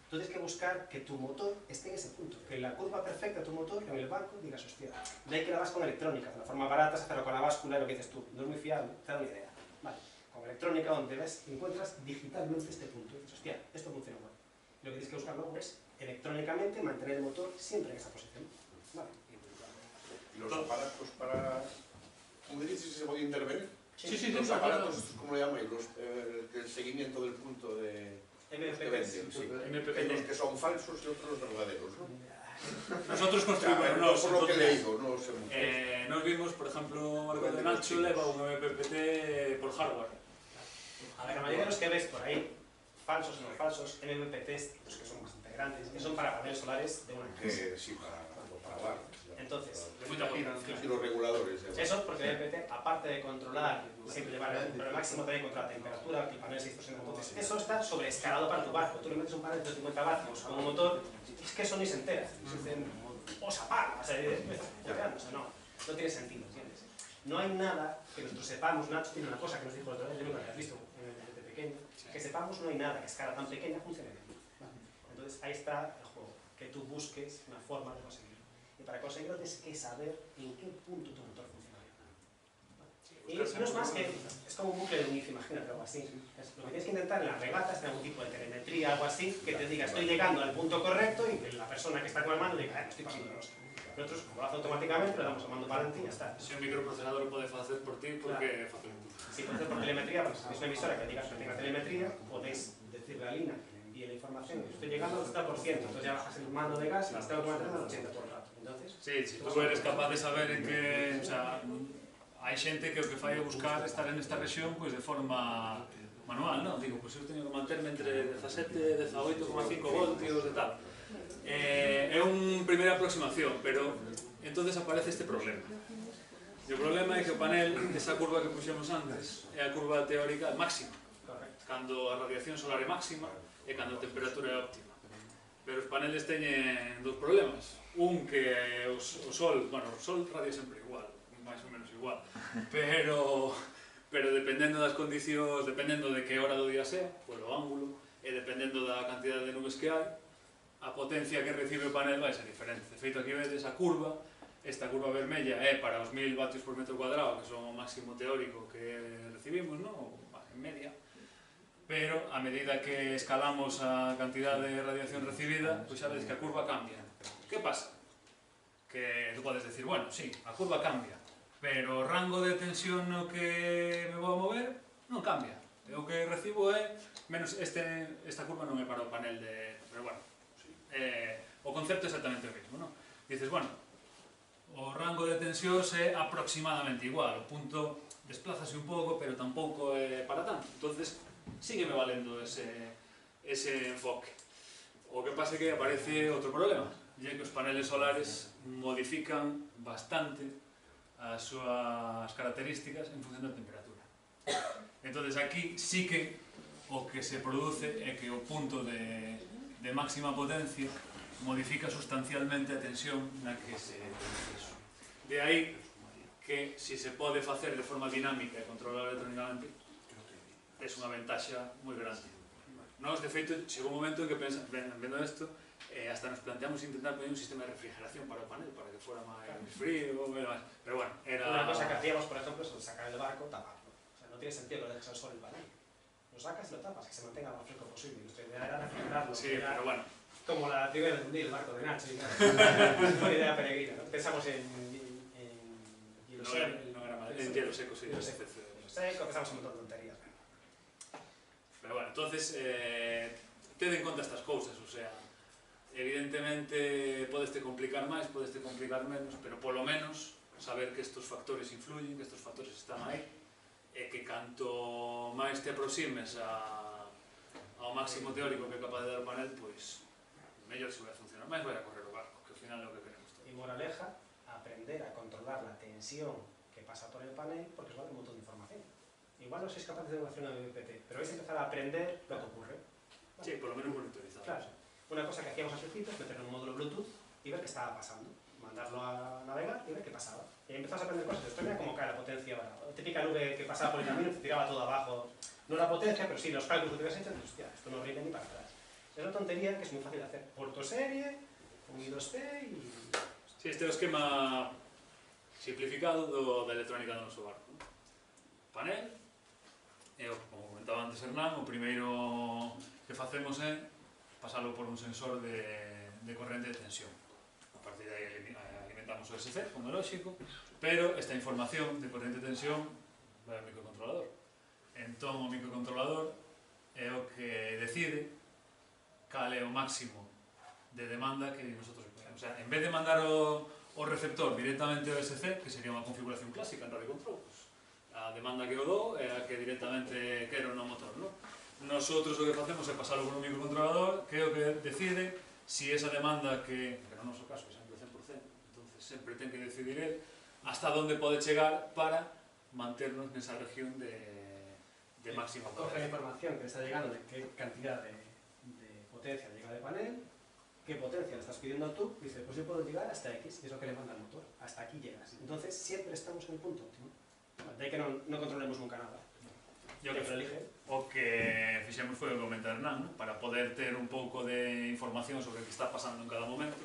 Tú tienes que buscar que tu motor esté en ese punto, que la curva perfecta de tu motor en el banco digas, hostia, de ahí que la vas con electrónica, de una forma barata, se hacerlo con la báscula, lo que dices tú, no es muy fiable, te da una idea. Vale, con electrónica donde ves, encuentras digitalmente este punto, y dices, hostia, esto funciona mal. Lo que tienes que buscar luego es electrónicamente mantener el motor siempre en esa posición. Vale. ¿Y los aparatos para... ¿Cómo dices si se podía intervenir? Sí, Los claro. aparatos, ¿cómo le llamáis? El seguimiento del punto de... MPPT. Sí. MPPT. Hay unos que son falsos y otros verdaderos, ¿no? Nosotros O sea, construimos, por lo que he leído, no sé mucho. nos vimos, por ejemplo, Marco de Nacho leva un MPPT por hardware. A ver, la mayoría de los que ves por ahí, falsos o no falsos, MPPTs, los que son bastante grandes, que son para paneles solares de una casa. Que sí, para bar. Entonces, Y los reguladores. eso porque el MPPT, aparte de controlar, siempre llevar el máximo, también controla la temperatura, que el panel se distorsiona. Entonces, eso está sobreescalado para tu barco. Tú le metes un panel de 50 vatios con un motor, es que eso ni se entera. Dicen, o se apaga, o sea, no tiene sentido, ¿entiendes? No hay nada que nosotros sepamos. Nacho tiene una cosa que nos dijo el otro día, yo nunca lo había visto desde pequeño, que sepamos no hay nada que a escala tan pequeña funcione bien. Entonces, ahí está el juego, que tú busques una forma de conseguirlo. Y para conseguirlo tienes que saber en qué punto tu motor funciona bien. Y no es más que, es como un bucle de Unix, imagínate, algo así. Lo que tienes que intentar en las regatas, tener algún tipo de telemetría, algo así, que te diga estoy llegando al punto correcto y que la persona que está con el mando diga, me estoy pasando de rosca. Nosotros, como lo hace automáticamente, le damos el mando para adelante y ya está. Se un microprocesador pode facer por ti, porque facilito. Si puede ser por telemetría, pues si tenéis una emisora que diga que tenga telemetría, podéis decirle a Lina que le envíe la información, estoy llegando al 70%, entonces ya bajas el mando de gas y está automáticamente al 80% todo el rato. Entonces, Sí, si tú eres capaz de saber en que, o sea, hai xente que o que fai é buscar estar en esta rexión pois de forma manual, non? Digo, pois eu teño que manterme entre 17 e 18,5 voltios de tal. É unha primeira aproximación, pero entonces aparece este problema. E o problema é que o panel, esa curva que puxemos antes, é a curva teórica máxima, correcto. cando a radiación solar é máxima e cando a temperatura é óptima. Pero os paneles teñen dous problemas. Un que o sol, bueno, o sol radia sempre igual, máis ou menos igual, pero dependendo das condicións, dependendo de que hora do día sea, polo ángulo, e dependendo da cantidad de nubes que hai, a potencia que recibe o panel vai ser diferente. De feito, aquí vedes a curva, esta curva vermella é para os 1000 vatios por metro cuadrado, que son o máximo teórico que recibimos, non? En media. Pero, a medida que escalamos a cantidad de radiación recibida, pois xa vedes que a curva cambia. Que pasa? Que tú podes decir, bueno, sí, a curva cambia, pero o rango de tensión no que me vou a mover non cambia. O que recibo é menos esta curva non é para o panel de... Pero bueno, o concepto é exactamente o mesmo, non? Dices, bueno, o rango de tensións é aproximadamente igual, o punto desplázase un pouco, pero tampouco é para tanto. Entonces, sígueme valendo ese enfoque. O que pasa é que aparece outro problema, e é que os paneles solares modifican bastante as súas características en función da temperatura. Entonces aquí sí que o que se produce é que o punto de máxima potencia modifica sustancialmente a tensión na que se produce eso. De aí que si se pode facer de forma dinámica e controlar electrónicamente é unha ventaxa moi grande. Nós, de feito, chegou un momento en que vendo isto, hasta nos planteamos intentar poner un sistema de refrigeración para o panel, para que fuera máis frío, pero bueno, era... Una cosa que hacíamos, por ejemplo, es sacar el barco, taparlo. O sea, no tiene sentido que lo dejes al sol el panel. Lo sacas y lo tapas, que se mantenga lo más fresco posible. Nuestra idea era refrigerarlo. Sí, pero bueno. Como la teoría de hundir el barco de Nacho. Es una idea peregrina, ¿no? Pensamos en hielo seco. No era mal, en hielo seco, sí. Hielo seco, pensamos en un montón de tonterías. Pero bueno, entonces, ten en conta estas cousas, o sea, evidentemente podeste complicar máis, podeste complicar menos, pero polo menos saber que estos factores influyen, que estos factores están aí, e que canto máis te aproximes ao máximo teórico que é capaz de dar o panel, pois mellor se vai a funcionar, máis vai a correr o barco, que ao final é o que queremos todos. Y moraleja, aprender a controlar la tensión que pasa por el panel, porque os va a dar un montón de información. Igual no sois capaces de hacer una BPT, pero vais a empezar a aprender lo que ocurre. ¿Vale? Sí, por lo menos monitorizado. Claro. Una cosa que hacíamos al principio es meter un módulo Bluetooth y ver qué estaba pasando. Mandarlo a navegar y ver qué pasaba. Y empezamos a aprender cosas. Esto mira cómo cae la potencia. Típica nube que pasaba por el camino, te tiraba todo abajo. No la potencia, pero sí los cálculos que te habías hecho. Entonces, hostia, esto no rinde ni para atrás. Es una tontería que es muy fácil de hacer. Puerto serie, un I2C y... Sí, este é o esquema simplificado da electrónica do noso barco. Panel, e como comentaba antes Hernán, o primeiro que facemos é pasalo por un sensor de corrente de tensión. A partir de aí alimentamos o SC, como é lógico, pero esta información de corrente de tensión vai ao microcontrolador. Entón o microcontrolador é o que decide cal é o máximo de demanda que nosotros... O sea, en vez de mandar o receptor directamente ao SC, que sería unha configuración clásica en radio control, pues, a demanda que eu dou é a que directamente quero no motor, ¿no? Nosotros o que facemos é pasarlo por un microcontrolador que é o que decide si esa demanda que no noso caso é sempre 100%, entonces sempre ten que decidir él hasta onde pode chegar para manternos nesa región de máxima Coge la potencia. información que le está llegando de qué cantidad de potencia le llega de panel, qué potencia le estás pidiendo tú, y dice, pues yo puedo llegar hasta X, y es lo que le manda el motor, hasta aquí llegas. Entonces siempre estamos en el punto óptimo. De ahí que no controlemos nunca nada. Yo Que que lo elige. o que fixemos foi o que comentar Hernán, ¿no? Para poder ter un pouco de información sobre o que está pasando en cada momento.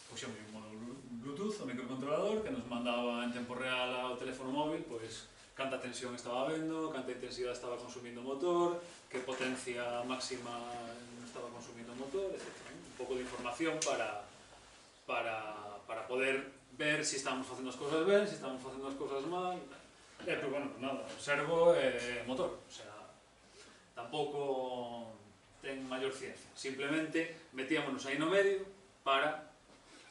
Puxemos un modo Bluetooth, o microcontrolador, que nos mandaba en tempo real ao teléfono móvil, pois canta tensión estaba habendo, canta intensidade estaba consumindo o motor, que potencia máxima estaba consumindo o motor, etc. Un pouco de información para poder ver se estamos facendo as cousas ben, se estamos facendo as cousas mal. E, pues, bueno, nada, servo e motor, o sea, tampouco ten maior ciencia. Simplemente metíamonos aí no medio para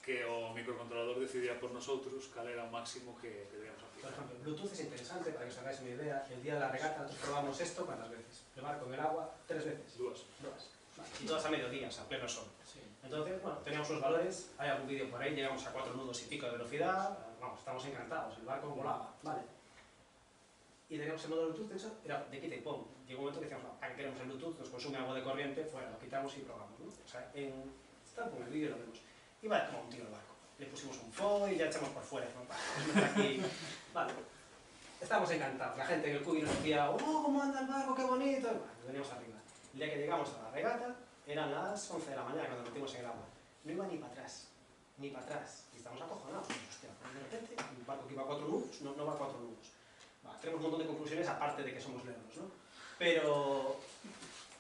que o microcontrolador decidía por nosotros cal era o máximo que debíamos Por aplicar. ejemplo, Bluetooth es interesante para que os hagáis una idea. El día de la regata nosotros probamos esto ¿cuántas veces? El barco en el agua 3 veces. Dúas. Dos. Vale. Y todas a mediodía, o sea, a pleno sol. Entonces, bueno, teníamos unos valores, hay algún vídeo por ahí, llegamos a 4 nudos y pico de velocidad, vamos, estamos encantados, el barco volaba, vale. Y teníamos el modo Bluetooth, eso era de quita y pon. Llegó un momento que decíamos, ¿para qué queremos el Bluetooth? Nos consume algo de corriente, fuera, lo quitamos y probamos, ¿no? O sea, está con el vídeo lo vemos. Y vale, como un tiro el barco. Le pusimos un foil, ya echamos por fuera, ¿no? Aquí, vale. Estábamos encantados, la gente en el cubi nos decía, ¡oh, cómo anda el barco, qué bonito! Bueno, veníamos arriba. El día que llegamos a la regata, eran las 11 de la mañana cuando nos metimos en el agua. No iba ni para atrás, ni para atrás. Y estamos acojonados. Hostia, de repente, un barco que iba a 4 nudos, no va a 4 nudos. Va, tenemos un montón de conclusiones aparte de que somos lerdos, ¿no? Pero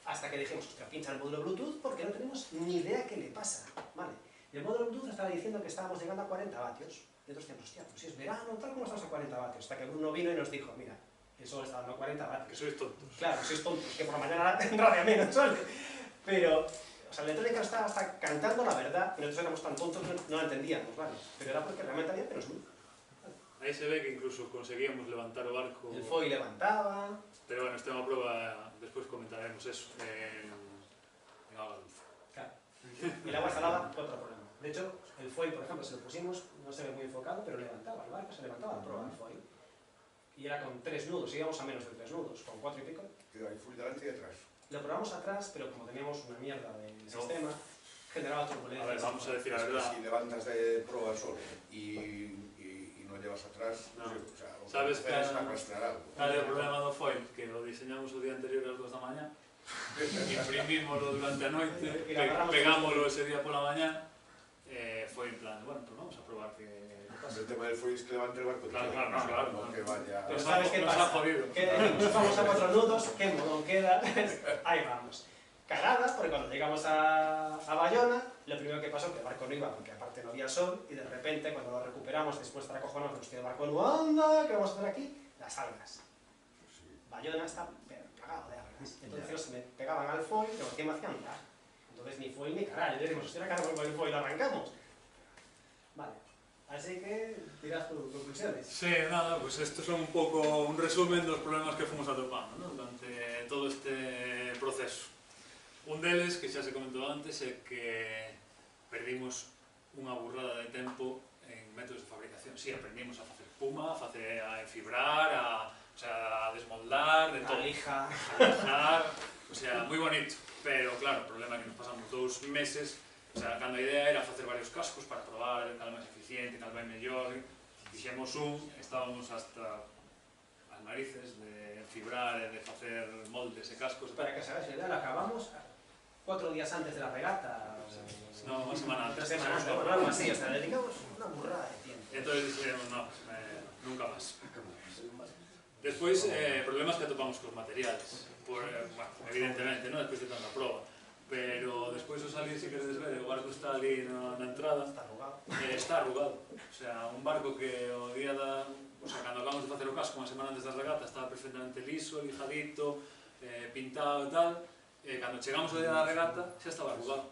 hasta que dijimos, hostia, pincha el módulo Bluetooth porque no tenemos ni idea qué le pasa, ¿vale? Y el módulo Bluetooth estaba diciendo que estábamos llegando a 40 vatios. Y entonces decíamos, hostia, pues si es verano, tal como estamos a 40 vatios. Hasta que Bruno vino y nos dijo, mira, el sol está dando 40 Que vatios. sois tontos. Claro, sois tontos, que por la mañana radia menos sol. Pero, o sea, la electrónica estaba hasta cantando la verdad, y nosotros éramos tan tontos que no la entendíamos, ¿vale? Pero era porque realmente había menos luz. Aí se ve que incluso conseguíamos levantar o barco. El foil levantaba. Pero bueno, este é unha prova, despois comentaremos eso en agua dulce. Claro. Y el agua salada, otro problema. De hecho, el foil, por ejemplo, se lo pusimos, no se ve muy enfocado, pero levantaba el barco, se levantaba a probar el foil. Y era con 3 nudos, íbamos a menos de 3 nudos, con 4 y pico. Que hay full delante y detrás. Lo probamos atrás, pero como teníamos una mierda de sistema, generaba turbulencia. A ver, vamos a decir la verdad. Si levantas de proa solo y no llevas atrás, No. o sea, o Sabes que es arrastrar algo. Cal é o problema do foil? Que o diseñamos o día anterior ás 2 da mañá, imprimímoslo durante a noite, Y lo agarramos pegámoslo ese día pola mañá, foi en plan, bueno, pues vamos a probar que pasa. El tema del fuego es que levante el barco. Claro, tío, claro, o sea, claro, no claro. que vaya... Pero Nos ¿sabes ha- qué nos pasa? ha jodido. Que decimos, vamos a 4 nudos, qué modón queda, ahí vamos. Cagada, porque cuando llegamos a Bayona, lo primero que pasó es que el barco no iba, porque aparte no había sol, y de repente cuando lo recuperamos después de estar acojonados, hostia, el barco no anda, ¿qué vamos a hacer aquí? Las algas. Sí. Bayona está pero cagado de algas. Entonces se me pegaban al foil, pero encima hacían lag. Entonces ni foil ni carallo, decimos, hostia, cargamos con el foil, arrancamos. Vale, así que tiras tus conclusiones. Sí, nada, pues estos son un pouco un resumen dos problemas que fomos atopando, ¿no? Durante todo este proceso. Un deles, que xa se comentou antes, é que perdimos unha burrada de tempo en métodos de fabricación. Sí, aprendimos a facer espuma, a enfibrar, a desmoldar, de todo. A lija. A lijar, o sea, moi bonito. Pero, claro, o problema é que nos pasamos 2 meses, o sea, cando a idea era facer varios cascos para probar cal máis eficiente, cal vai mellor. Fixemos estábamos hasta as narices de fibrar e de facer moldes e cascos. Para que se haga idea, la acabamos 4 días antes de la regata. No, unha semana antes. 3 semanas, bueno, algo así, o sea, dedicamos una burrada de tiempo. Entonces dixemos, no, nunca máis. Despois, problemas que atopamos cos materiales. Bueno, evidentemente, ¿no? Despois de tanta proba. Pero despois o salir, se queredes ver, o barco está ali na entrada. Está arrugado. Está arrugado. O sea, un barco que o día da... O sea, cando acabamos de facer o casco unha semana antes da regata estaba perfectamente liso, lijadito, pintado e tal. Cando chegamos ao día da regata xa estaba arrugado.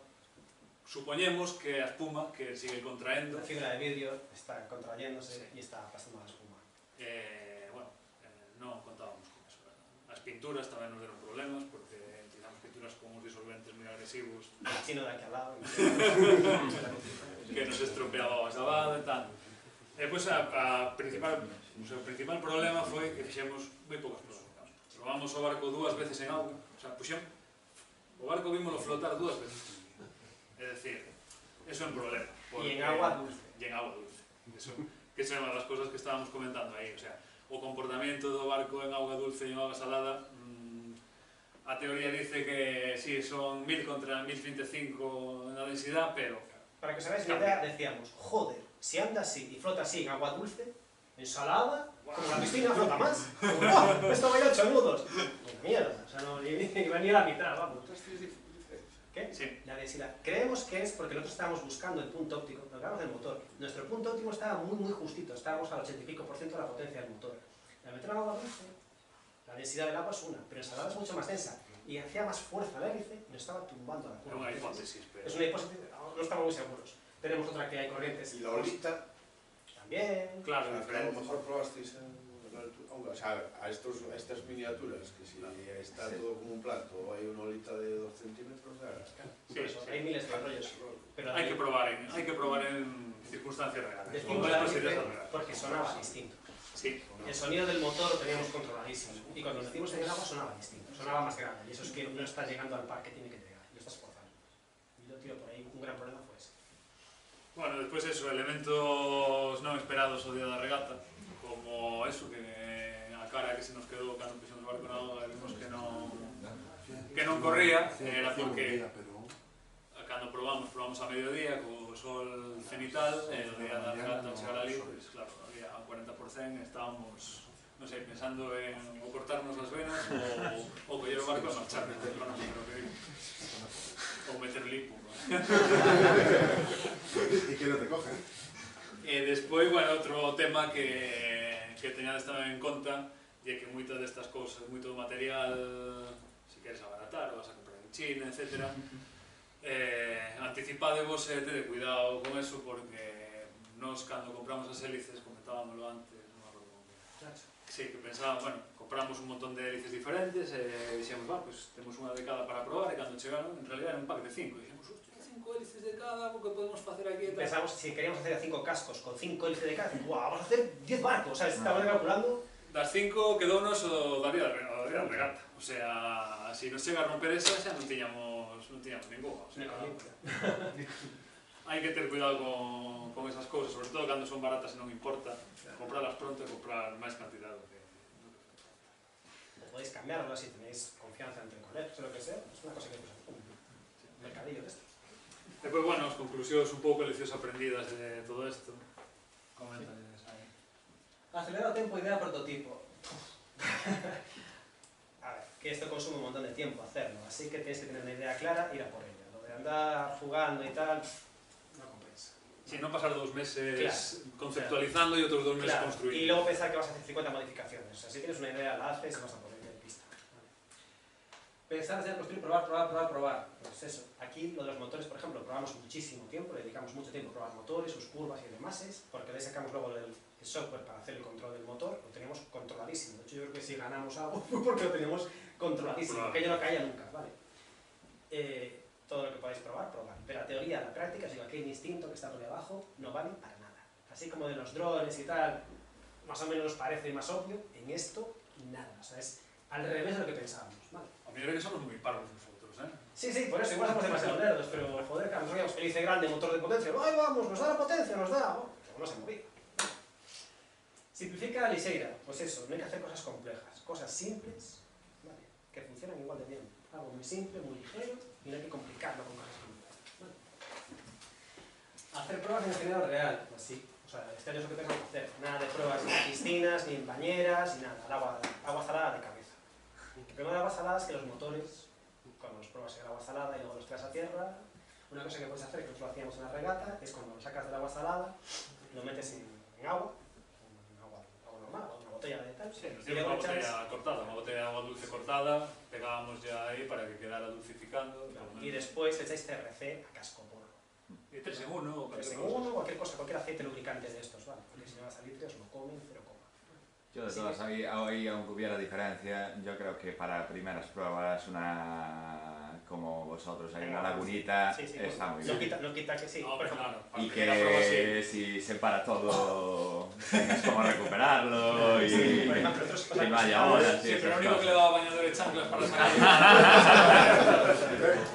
Supoñemos que a espuma, que sigue contraendo... La fibra de vidrio está contrayéndose y está pasando a la espuma. Bueno, non contábamos con eso, ¿verdad? As pinturas tamén nos deron problemas, porque utilizamos pinturas con uns disolventes moi agresivos. El chino de aquí al lado. Que nos estropeaba o acabado e tal. E pois o principal problema foi que fixemos moi poucas probas. Probamos o barco 2 veces en auga, o sea, puxemos o barco vímoslo flotar 2 veces. É dicir, eso é un problema. Y en agua dulce. Y en agua dulce. Eso, que é unha das cosas que estábamos comentando aí, o sea, o comportamento do barco en auga dulce e en auga salada, a teoría dice que sí, son 1000 contra 1025 na densidade, pero... Para que os hagáis una idea, decíamos, joder, si anda así y flota así en agua dulce, en salada, como la piscina flota más. ¡Oh! Esto va a ir a 8 nudos. Mierda, o sea, no, ni venía a la mitad, vamos. ¿Qué? Sí. La densidad. Creemos que es porque nosotros estábamos buscando el punto óptimo, lo hablamos del motor. Nuestro punto óptimo estaba muy justito, estábamos al 80 y pico % de la potencia del motor. Al meter en agua dulce, la densidad del agua es una, pero en salada es mucho más densa y hacía más fuerza al hélice y nos estaba tumbando la É curva. unha hipótesis, pero... Es una hipótesis, no estamos muy seguros. Tenemos otra que hay corrientes. Y la olita, También. Claro, a lo diferente. mejor probasteis o sea, a estas miniaturas, que si está todo como un plato, o hay una olita de 2 centímetros, Por eso, hay miles de rollos. Pero Hai que probar en circunstancias reales. decimos Con la datos hélice reales. porque sonaba distinto. Sí. El sonido del motor lo teníamos controladísimo. Y cuando lo metimos en el agua sonaba distinto, sonaba más grande. Y eso es que no está llegando al par que tiene que llegar, lo estás forzando. Y yo tiro por ahí, un gran problema fue ese. Bueno, despois eso, elementos non esperados o día da regata, como eso, que a cara que se nos quedou cando puxemos o barco na auga e vimos que non corría, era porque cando probamos a mediodía co sol cenital, e o día da regata ao chegar ali, pues, claro, había un 40%, estábamos, non sei, pensando en o cortarnos as venas ou coller o barco e marchar, ou meter limpo. Y que no te cogen. E despois, bueno, outro tema que teñades tamén en conta é que moitas destas cousas, moito material, se queres abaratar, o vas a comprar en China, etc. Anticipadevos e tede cuidado con eso, porque nos, cando compramos as hélices, comentábamoslo antes, non me acordo como que... Sí, que pensábamos, bueno, compramos un montón de hélices diferentes e dixemos, pues temos unha de cada para probar, e cando chegaron, en realidad era un pack de 5, e dixemos, hostia, 5 hélices de cada, o que podemos facer aquí e tal. Pensamos, si queríamos hacer 5 cascos con 5 hélices de cada, ¡guau! Vamos a hacer 10 barcos, ¿sabes? Estábamos calculando. Das 5 quedounos o da día da regata. O sea, se nos chega a romper esa, xa non tiñamos ninguna. O sea, hai que ter cuidado con esas cousas, sobre todo cando son baratas e non importa. Comprarlas pronto e comprar máis cantidad do que... O podéis cambiarlas si tenéis confianza entre colegas o lo que sea. Es una cosa que un mercadillo de estos. Depois, bueno, as conclusións un pouco leccións aprendidas de todo isto. Coméntales aí. Acelerado tiempo, idea, prototipo. A ver, que esto consume un montón de tiempo hacerlo, así que tienes que tener una idea clara e ir a por ella. Lo de andar jugando y tal, no compensa. Si non pasar 2 meses Claro. conceptualizando e outros 2 meses Claro, construindo. y luego pensar que vas a hacer 50 modificaciones. O sea, si tienes una idea, la haces y vas a poner en pista. pensar desde construir, probar. Pues eso, aquí lo de los motores, por ejemplo, probamos muchísimo tiempo, le dedicamos mucho tiempo a probar motores, sus curvas y demás, porque de ahí sacamos luego el software para hacer el control del motor, lo teníamos controladísimo. De hecho, yo creo que si ganamos algo fue porque lo teníamos controladísimo, aquello no caía nunca, ¿vale? Todo lo que podáis probar. Pero la teoría, la práctica, digo, aquí el instinto que está por debajo no vale para nada. Así como de los drones y tal, más o menos nos parece más obvio, en esto nada, o sea, es al revés de lo que pensábamos, ¿vale? A mí creo que somos muy parvos nosotros, ¿eh? Sí, por eso, igual somos demasiado nerdos, pero joder, claro, nosotros veíamos hélice grande, motor de potencia, ¡ay, vamos, nos da la potencia, nos da! Oh, pero no se movía. Simplifica la liseira, pues eso, no hay que hacer cosas complejas, cosas simples, ¿vale? Que funcionan igual de bien. Algo muy simple, muy ligero, y no hay que complicarlo con cosas complejas, ¿vale? Hacer pruebas en ingeniero real, pues sí. O sea, este año es lo que tenemos que hacer. Nada de pruebas ni en piscinas, ni en bañeras, ni nada. Agua salada de cabeza. El problema de agua salada es que los motores, cuando los pruebas en el agua salada y luego los traes a tierra, una cosa que puedes hacer, que nosotros lo hacíamos en la regata, es cuando lo sacas del agua salada, lo metes en agua normal, una botella de tal. Sí, nos dieron una botella cortada, una botella de agua dulce cortada, pegábamos ya ahí para que quedara dulcificando. Y después le echáis CRC a casco porro. Y 3 en 1 o 3 en 1, cualquier cosa, cualquier aceite lubricante de estos, ¿vale? Porque si no va a salir, os lo comen, pero coma. Yo de todas, ahí, aunque hubiera diferencia, yo creo que para primeras pruebas como vosotros, hay una lagunita, sí, está muy bien. No quita que sí. No, pero claro, Y que si se para todo, es como recuperarlo y sí, por ejemplo, y no haya horas. Sí, pero lo único que le daba bañador de chanclas para sacar.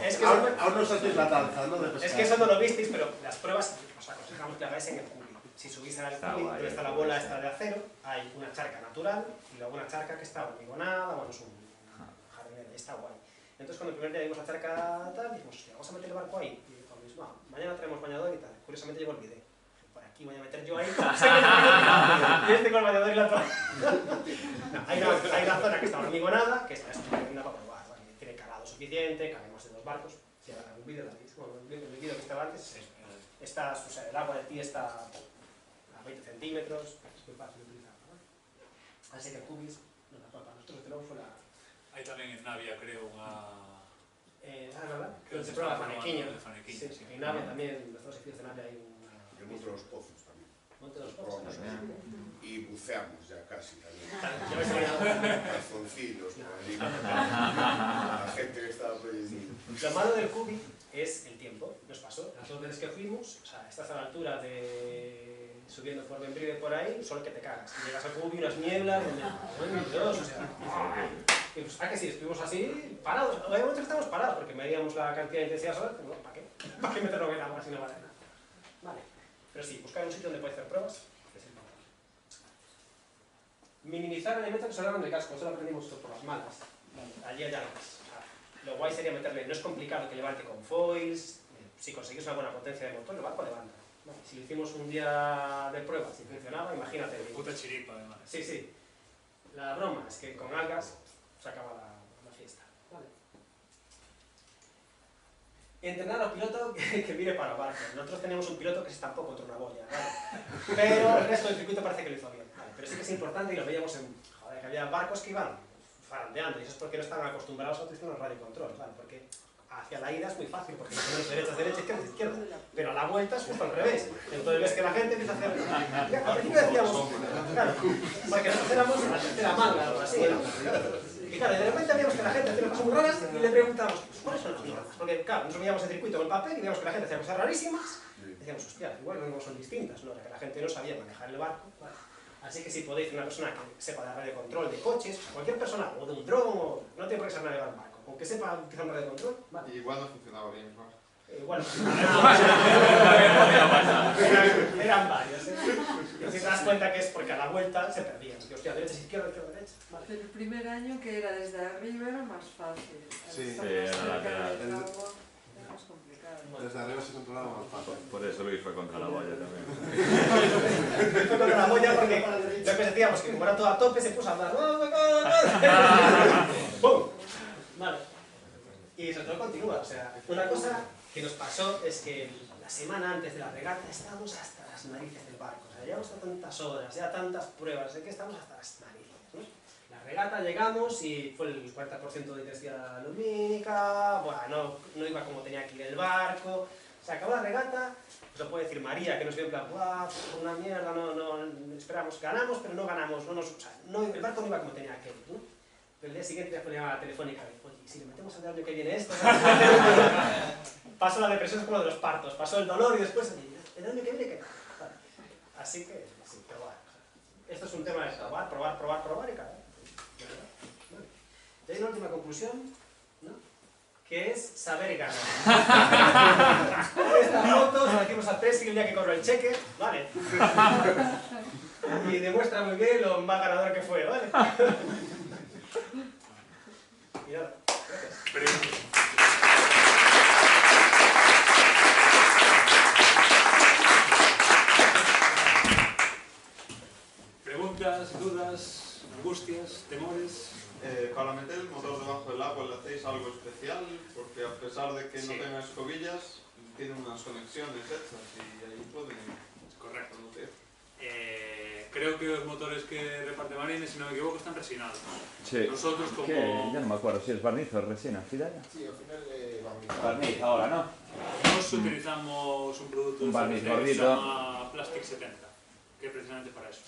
Es que aún no sabéis la danza, ¿no? Es que eso no lo visteis, pero las pruebas os aconsejamos que hagáis en el cubi. Si subís al cubi, donde está la bola esta de acero, hay una charca natural y luego una charca que está hormigonada, bueno, es un jardinero, y está guay. Entonces, cuando el primer día vimos la charca tal, dijimos, hostia, vamos a meter el barco ahí. Y dijimos, no, mañana traemos bañador y tal. Curiosamente yo me olvidé. Por aquí voy a meter yo ahí. Y este con el bañador y la toalla. No, hay una zona que está hormigonada, que está estupenda para probar. ¿Vale? Tiene calado suficiente, cabemos en los barcos. Si hagan algún vídeo, bueno, el vídeo que estaba antes, está, o sea, el agua del pie está a 20 centímetros, es muy fácil de utilizar, ¿no? Así que el cubis, no, para nosotros desde luego fue la... Hay también en Navia, creo, una... ¿verdad? Creo que Se prueba está fanequiño. probando de fanequiño, sí. En Navia también, en los dos sitios de Navia hay una... En Monte de los Pozos también. Monte de los Pozos. Probamos ahí. Y buceamos ya casi también. Ya ves que Calzoncillos, por allí. La gente que estaba por allí. lo malo del cubi es el tiempo. Nos pasó, las 2 veces que fuimos, o sea, estás a la altura de... subiendo por Bembride por ahí, solo que te cagas. Y llegas al cubi, unas nieblas, donde... Dios, o sea... Y pues, que sí, estuvimos así, parados. Obviamente estábamos parados, porque medíamos la cantidad de intensidad solar, pero ¿para qué? ¿Para qué meterlo en el agua si no vale nada? Vale. Pero sí, buscar un sitio donde puedes hacer pruebas, es importante. Minimizar elementos que se hablan del casco, eso lo aprendimos por las malas. Vale. Allí hay algo más. O sea, lo guay sería meterle, no es complicado que levante con foils, si conseguís una buena potencia de motor, el barco levanta. Vale. Si lo hicimos un día de pruebas y funcionaba, imagínate. Puta chiripa, además. Sí, sí. La broma es que con algas se acaba la fiesta. Vale. Entrenar al piloto que mire para el barco. Nosotros teníamos un piloto que se estampó contra una boya, ¿vale? Pero el resto del circuito parece que lo hizo bien. Vale. Pero sí que es importante y lo veíamos en... Joder, que había barcos que iban farandeando y eso es porque no estaban acostumbrados a utilizar los radiocontrol, ¿vale? Porque hacia la ida es muy fácil, porque tenemos derecha, izquierda, pero a la vuelta es justo al revés. Entonces ves que la gente empieza a hacer... Al principio decíamos, claro, porque nosotros éramos la tercera manga o algo así, ¿no? Y claro, de repente veíamos que la gente hacía cosas muy raras y le preguntábamos, ¿cuáles son las normas? Porque claro, nosotros veíamos el circuito con el papel y veíamos que la gente hacía cosas rarísimas y decíamos, hostia, igual no son distintas, ¿no? Que la gente no sabía manejar el barco, ¿vale? Así que si podéis, una persona que sepa de radiocontrol de coches, cualquier persona, o de un dron, o no tiene por qué ser navegar un barco, aunque sepa utilizar un radiocontrol, ¿vale? Y igual no funcionaba bien, ¿no? Bueno, eran varios, ¿eh? Y si te das cuenta que es porque a la vuelta se perdían. Que hostia, derecha, izquierda, derecha. Vale. Pero el primer año que era desde arriba era más fácil. Sí, Estar sí, más era cerca lateral. del agua era más complicado. Desde arriba se controlaba más fácil. Por eso Luis fue contra la boya también. Fue contra la boya porque lo que decíamos que como era todo a tope se puso a andar. ¡Pum! Vale. Y sobre todo continúa. O sea, una cosa que nos pasó es que la semana antes de la regata estábamos hasta las narices del barco. O sea, llevamos tantas horas, ya tantas pruebas, de que estamos hasta las narices, ¿no? La regata llegamos y fue el 40% de intensidad lumínica, bueno, no iba como tenía que ir el barco, se acabó la regata, pues lo puede decir María, que nos vio en plan, ¡buah, una mierda, no, esperamos, ganamos, pero no ganamos, o sea, el barco no iba como tenía que ir, ¿no? Pero el día siguiente ya fue la llamada telefónica, oye, si le metemos al año que viene esto, pasó la depresión, es como de los partos, pasó el dolor y después, el año que viene, ¿qué? Vale. Así que, sí, probar. Esto es un tema de probar y cada. Vale. Y hay una última conclusión, ¿no? Que es saber ganar. Esta foto se la hicimos a Presi el día que cobró el cheque, ¿vale? Y demuestra muy bien lo más ganador que fue, ¿vale? Y nada, gracias. Preguntas, dudas, angustias, temores. Para meter el motor debajo del agua, ¿le hacéis algo especial? Porque a pesar de que no Sí. tenga escobillas, tiene unas conexiones hechas y ahí pueden Correcto. conducir. Creo que los motores que reparte Marines, si no me equivoco, están resinados. Sí. Nosotros como... Que ya no me acuerdo si es barniz o resina. ¿Fidaya? Sí, al final barniz. Barniz ahora, ¿no? Nos utilizamos un producto Un barniz que se gordito. llama Plastic 70, que es precisamente para eso.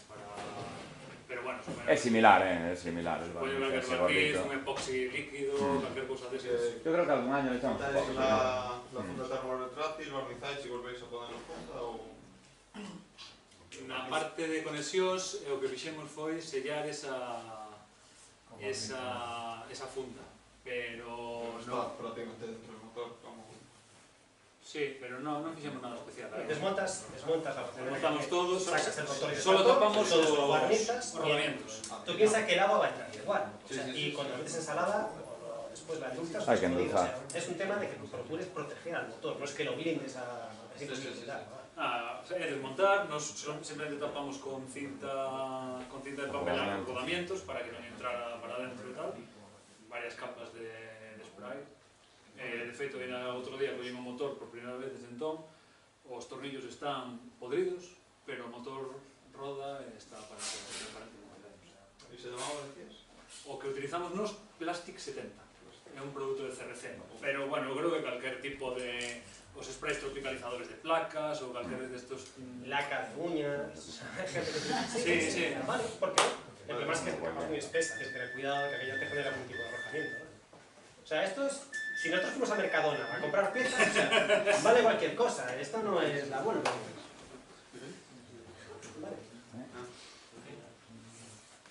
Pero bueno, Es similar, es similar. El puede barniz llevar ese barniz, gordito. un epoxi líquido, cualquier cosa de esas. Que Yo creo que algún año le echamos un quitáis poco. la funda termorretráctil, barnizáis y volvéis a poner la funda o... Na parte de conexións, o que fixemos foi sellar esa funda. Pero Está no... prácticamente dentro del motor, como... Sí, pero no fixemos nada especial. Desmontas la Desmontamos todo, sacas el motor y solo el motor, tapamos todos los los barnizas, rodamientos. Tú piensas que el agua va a entrar igual, o sea, Sí, sí, y sí, cuando sí. metes ensalada, después la endulzas, Hay que pues, endulzar. o sea, es un tema de que procures proteger al motor, no es que lo blindes a Sí, sí, sí, sí. O sea, é desmontar, nos sempre tapamos con cinta de papel a los rodamientos para que non entrara para dentro e tal, varias capas de spray. De feito, outro día collín o motor por primeira vez desde entón, os tornillos están podridos, pero o motor roda e está aparentemente ben. ¿Y se llamaba, decías? O que utilizamos nos Plastic 70, é un produto de CRC, pero bueno, eu creo que calquer tipo de os sprays tropicalizadores de placas ou calquer destos laca de uñas, Sí, sí. Vale, ¿por qué? El problema es que es muy espesa, tienes que tener cuidado que aquello te genera algún tipo de arrojamiento, ¿no? O sea, esto es... Si nosotros fuimos a Mercadona a comprar piezas, o sea, vale cualquier cosa, esto no es la Volvo. Vale.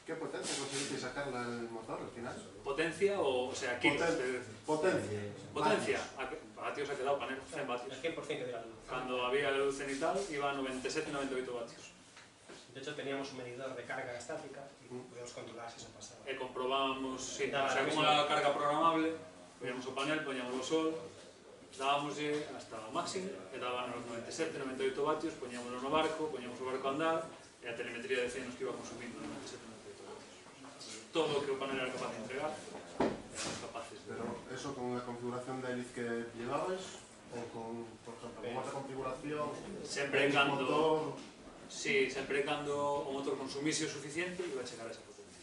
¿Qué potencia conseguiste sacarla del motor al final? potencia o sea, kilos. Potencia. Potencia, vatios ha quedado panel, 100 vatios. El 100% que de la luz. Cuando había luz cenital iba a 97-98 vatios. De hecho, teníamos un medidor de carga estática y podíamos controlar si eso pasaba. E comprobábamos, sí, Daba o sea, la como misma. a carga programable, poníamos o panel, poníamos o sol, dábamoslle hasta o máximo, e daban os 97-98 vatios, poñámoslo no barco, poñamos o barco a andar, e a telemetría decíanos que iba consumindo 97-98 vatios. Todo o que o panel era capaz de entregar, éramos capaces de... Pero eso con la configuración de hélice que llevabais, o con, por ejemplo, con otra configuración, Sempre el cando... motor... Sí, sempre cando o motor consumise o suficiente, iba a chegar a esa potencia.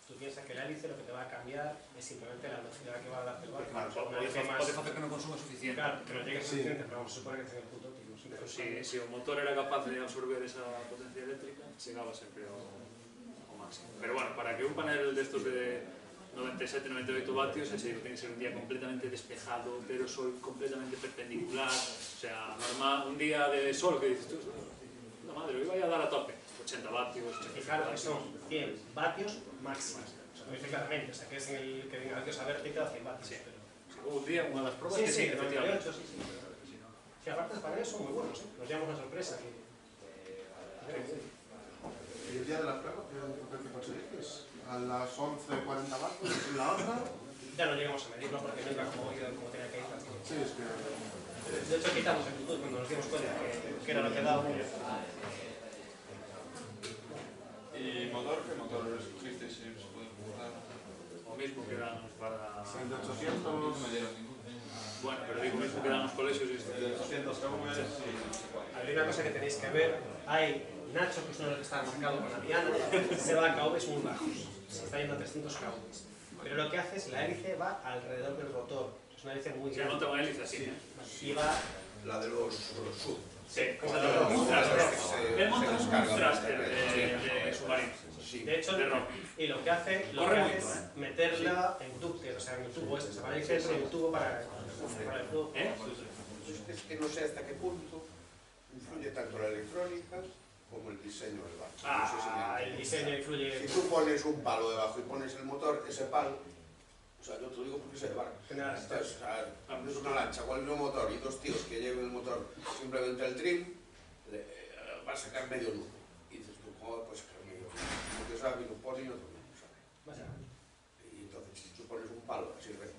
Tú piensas que el hélice lo que te va a cambiar es simplemente la velocidad que va a darte el barco. Claro, O sea, una pode hélice más... facer que non consuma suficiente. Claro, que no llegue Sí. suficiente, pero vamos a suponer que tenga el punto óptimo. Pero si o motor era capaz de absorber esa potencia eléctrica, chegaba sempre ao máximo. Pero bueno, para que un panel destos de 97-98 vatios, ese tiene que ser un día completamente despejado, pero sol completamente perpendicular, o sea, normal, un día de sol que dices tú, la madre, hoy voy a dar a tope, 80 vatios, 80 Fijaros que vatios. son 100 vatios máximos. O sea, lo dice claramente, o sea, que es en el que venga vatios a ver, te queda 100 vatios. Sí. Pero... Hubo un día, una de las pruebas Sí, que sí, de efectivamente. 98, sí, sí. Sí, aparte los paneles son muy buenos, ¿eh? Nos llevamos una sorpresa. Que... Y el día de la prueba, ¿qué potencia conseguiste? A las 11:40 vatios, en la otra... Ya no llegamos a medirlo porque no iba como tenía que ir. Sí, es que... De hecho, quitamos el Bluetooth cuando nos dimos cuenta que era lo que daba. ¿Y motor? ¿Qué motor escogisteis? Si se puede preguntar. O mismo que damos para... El de 800... Bueno, pero digo, mismo que damos colegios y El de 200 CV, sí. Hay una cosa que tenéis que ver, hay Nacho, que es uno de los que está marcado con la Diana, se va a KVs muy bajos, se está yendo a 300 KVs. Pero lo que hace es la hélice va alrededor del rotor, es una hélice muy Se grande. monta una hélice así, ¿eh? Y va... La de los sud. Sí, Como como de los un thruster. se- Él monta se un descarga. thruster de submarino. Sí. De hecho, De rock. y lo que hace Corre es mucho, ¿eh? meterla en ducte, o sea, en el tubo este, se va a ir dentro del tubo para el flujo. ¿Eh? Es que no sé hasta qué punto influye tanto la electrónica como el diseño del barco. No sé si me Ah, el entiendes. diseño influye... Si tú pones un palo debajo y pones el motor, ese palo, o sea, yo te lo digo porque sé de barco. General, Entonces, o sea, es una lancha con el mismo motor y dos tíos que lleven el motor simplemente el trim, va a sacar medio nudo. Y dices tú, ¿cómo puedes sacar medio nudo? Uno que sabe y lo pone y otro que no sabe. Básicamente. Y entonces, si tú pones un palo así recto,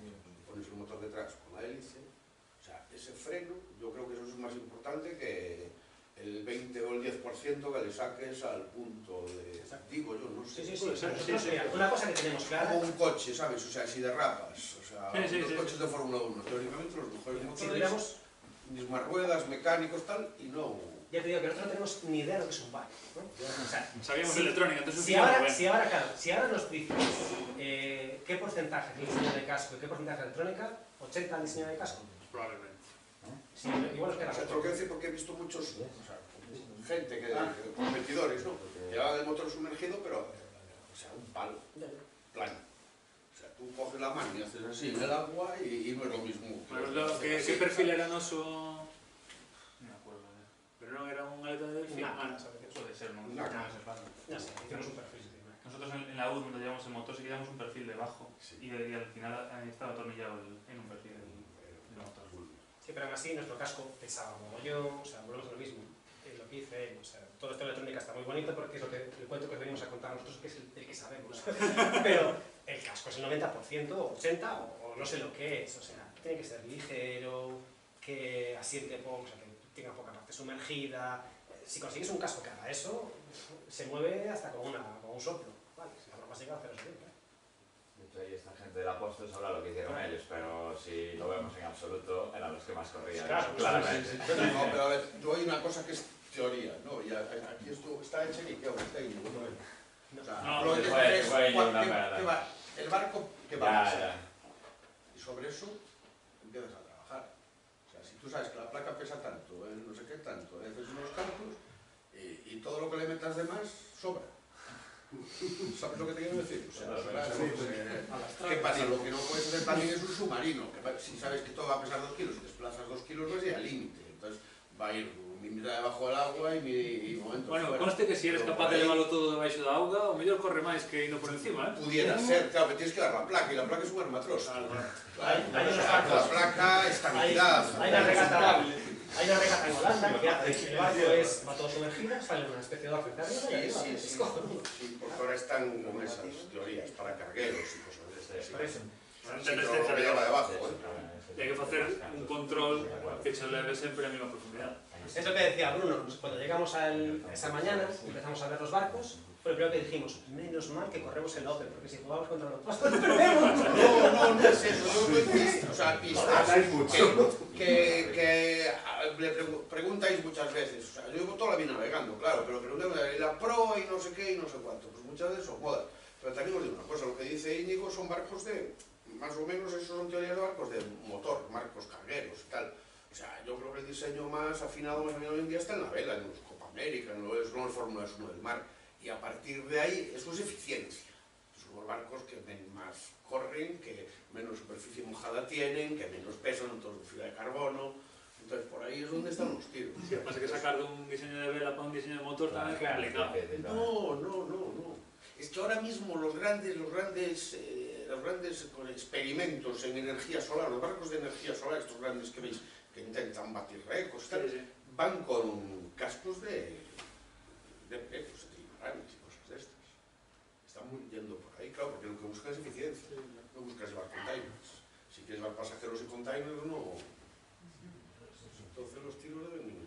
pones el motor detrás con la hélice, o sea, ese freno, yo creo que eso es más importante que el 20 o el 10% que le saques al punto de... Digo yo, no sé. Sí, sí, sí. Nosotros, mira, una cosa que tenemos clara... Como un coche, ¿sabes? O sea, si derrapas, o sea, Sí, sí, los sí, coches sí. de Fórmula 1, teóricamente los mejores Si motores, tuviéramos... mismas ruedas, mecánicos, tal, y no... Ya te digo que nosotros no tenemos ni idea de lo que es un barco, ¿no? O sea, Sabíamos Sí. electrónica, entonces si ahora, claro, si ahora nos dices qué porcentaje es el diseño de casco y qué porcentaje de electrónica, 80 al diseño de casco. Probablemente. Sí, igual nos queda O sea, te lo quiero decir porque he visto muchos, o sea, gente, competidores, ¿no? Que llevaban el motor sumergido, pero, o sea, un palo, plano. O sea, tú coges la mano y haces así en el agua y no es lo mismo. Bueno, ¿qué perfil era noso? No me acuerdo. Pero no era un aleta de delfín. Nah, Ah, no. Puede ser, ¿no? Nah. No sé, fácil. Ya sé, hicimos un perfil. Nosotros en la U, cuando llevamos el motor, sí que llevamos un perfil debajo. Sí. Y al final estaba atornillado en un perfil el motor. Sí, pero aún así nuestro casco pesaba mogollón, o sea, volvemos a lo mismo. Lo que hice él, o sea, todo esto de electrónica está muy bonito porque es lo que, el cuento que os venimos a contar nosotros, que es el que sabemos. Pero el casco es el 90%, o 80%, o no sé lo que es, o sea, tiene que ser ligero, que asiente poco, o sea, que tenga poca parte sumergida. Si consigues un casco que haga eso, se mueve hasta con un soplo. Vale, si la broma llega a 0,70. De hecho, ahí esta gente del Apóstol habla lo que hicieron ellos, pero si lo vemos en absoluto, eran los que más corrían, Claro, claramente. No, pero a ver, yo hay una cosa que es teoría, ¿no? Y aquí esto está hecho y qué hago, técnico, ¿no? O sea, No, lo que fue es, una ¿qué merda. va? El barco, ¿qué va a Ya, ser? ya. Y sobre eso empiezas a trabajar. O sea, si tú sabes que la placa pesa tanto, no sé qué tanto, haces unos cálculos y todo lo que le metas de más sobra. ¿Sabes lo que te quiero decir? O sea, claro, ¿qué pasa? Lo que no puedes hacer también es un submarino. Si sabes que todo va a pesar 2 kilos y desplazas 2 kilos, vas a ir al límite. Entonces va a ir mi mitad debajo del agua y mi momento Bueno, fuera. conste que si eres Pero capaz por de ahí levarlo todo debaixo da auga, o mellor corre máis que indo por encima, eh? pudiera ser, claro, que tienes que dar la placa y la placa es un armatros. Claro, claro. Hay O unos sea, barcos. la placa, estabilidad. Hay una regata en Holanda que hace, el barco va todo sumergido, sale una especie de barco y arriba y arriba. Sí, Es sí, cojonudo. sí, porque ahora están con esas teorías para cargueros y cosas de estas. Por eso. Sí, pero lo que lleva debajo, E hai que facer un control que se leve sempre a mesma profundidade. Es lo que decía Bruno, cuando llegamos esa mañana, empezamos a ver los barcos, fue lo primero que dijimos, menos mal que corremos el Open, porque si jugamos contra los pastos, perdemos. No es eso, yo doy pistas, o sea, pistas que le preguntáis muchas veces, o sea, yo llevo toda la vida navegando, claro, pero preguntáis la proa y no sé qué y no sé cuánto, pues muchas veces son modas, pero también os digo una cosa, lo que dice Íñigo son barcos de, más o menos, esos son teorías de barcos de motor, barcos cargueros y tal. O sea, yo creo que el diseño más afinado hoy en día está en la vela, en los Copa América, no es Fórmula 1 del mar. Y a partir de ahí, eso es eficiencia. Son los barcos que más corren, que menos superficie mojada tienen, que menos pesan, entonces fibra de carbono. Entonces, por ahí es donde están los tiros. Lo que pasa é que sacar dun diseño de vela para un diseño de motor tamén é complicado. No. Es que ahora mismo los grandes experimentos en energía solar, los barcos de energía solar, estos grandes que veis que intentan batir récords, Sí, sí. van con cascos de pelos, de trimaranes y cosas de estas. Están yendo por ahí, claro, porque lo que buscan es eficiencia. No buscas llevar containers. Si quieres llevar pasajeros y containers, no. Entonces los tiros deben ir.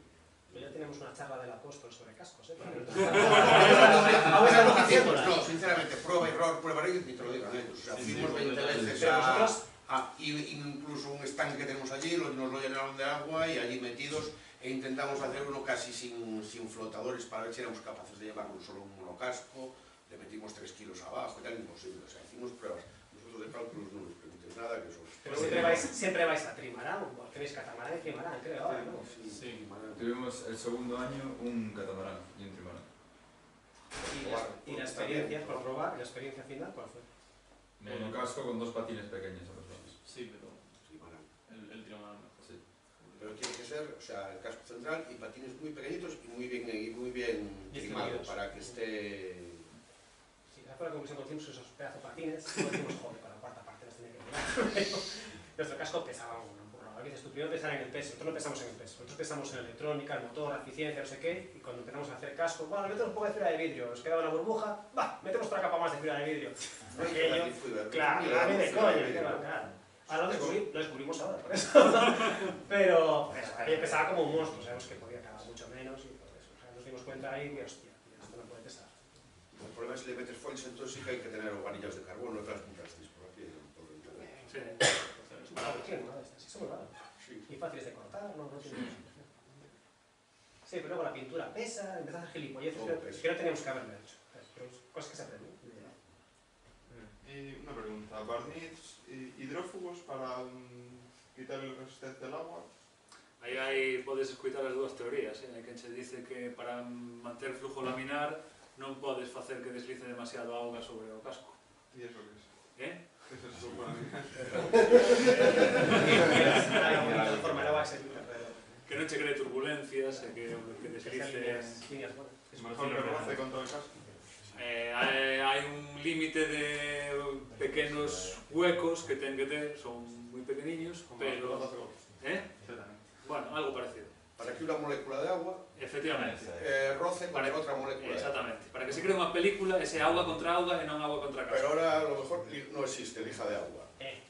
Pero ya tenemos una charla del apóstol sobre cascos, ¿eh? No, sinceramente, prueba, error, y te lo digan ellos. O sea, fuimos 20 veces incluso un estanque que tenemos allí, nos lo llenaron de agua y allí metidos, e intentamos hacer uno casi sin flotadores para ver si éramos capaces de llevarlo solo un monocasco, le metimos 3 kilos abajo y tal, imposible, o sea, hicimos pruebas. Nosotros de cálculos no nos permiten nada, que son... Pero siempre vais a trimarán, o tenéis catamarán y trimarán, creo, ahora, ¿no? Sí, tuvimos el segundo año un catamarán y un trimarán. Y la experiencia, por probar, la experiencia final, ¿cuál fue? Monocasco con 2 patines pequeños a los lados. Sí, pero Trimarán. el trimarán mejor. Sí. Pero tiene que ser, o sea, el casco central y patines muy pequeñitos y muy bien trimado para que esté... Sí, esa fue la conclusión que hicimos, esos pedazos de patines, y decimos, joder, para la cuarta parte los tenía que mirar. Nuestro casco pesaba una burrada. Dices, tú primero pensar en el peso, nosotros no pensamos en el peso, nosotros pensamos en electrónica, el motor, la eficiencia, no sé qué, y cuando empezamos a hacer casco, bueno, metemos un poco de fibra de vidrio, nos quedaba una burbuja, va, metemos otra capa más de fibra de vidrio. Claro, a mí de coño, claro. Ahora lo descubrimos ahora, por eso. Pero aquello pesaba como un monstruo, sabemos que podía acabar mucho menos y todo eso. O sea, nos dimos cuenta ahí que, hostia, esto no puede pesar. El problema es que si le metes foils, entonces sí que hay que tener varillas de carbono, otras comprasteis por aquí, por internet. Sí. Sí, son muy baratos. Sí. Y fáciles de cortar, no tiene mucha presión. Sí, pero luego la pintura pesa, empezás a hacer gilipolleces que no teníamos que haberlo hecho. Pero cosas que se aprenden. Y una pregunta, barniz hidrófugos para quitar el resistencia al agua. Aí podes escoitar as dúas teorías, hai quen se dice que para manter flujo laminar non podes facer que deslice demasiado auga sobre o casco. ¿Y eso qué es? Que se supone? Que non che cree turbulencias e que deslice... Mejor que roce con todo el casco. Hai un límite de pequenos huecos que ten que ter, son moi pequeniños, pero... Bueno, algo parecido. Para que una molécula de agua efectivamente roce con otra molécula. Exactamente, para que se cree unha película, ese agua contra auga e non agua contra casco. Pero ahora a lo mejor no existe lija de agua.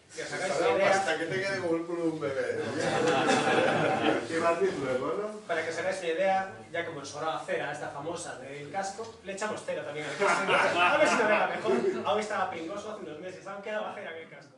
Que os hagáis una idea, hasta que te quede como el culo de un bebé. ¿Qué barniz luego, no? para que os hagáis una idea, ya como el Soraba cera, esta famosa del casco, le echamos cera también al casco. A ver si me venga mejor. Aún estaba pingoso hace unos meses, aún quedaba cera en el casco.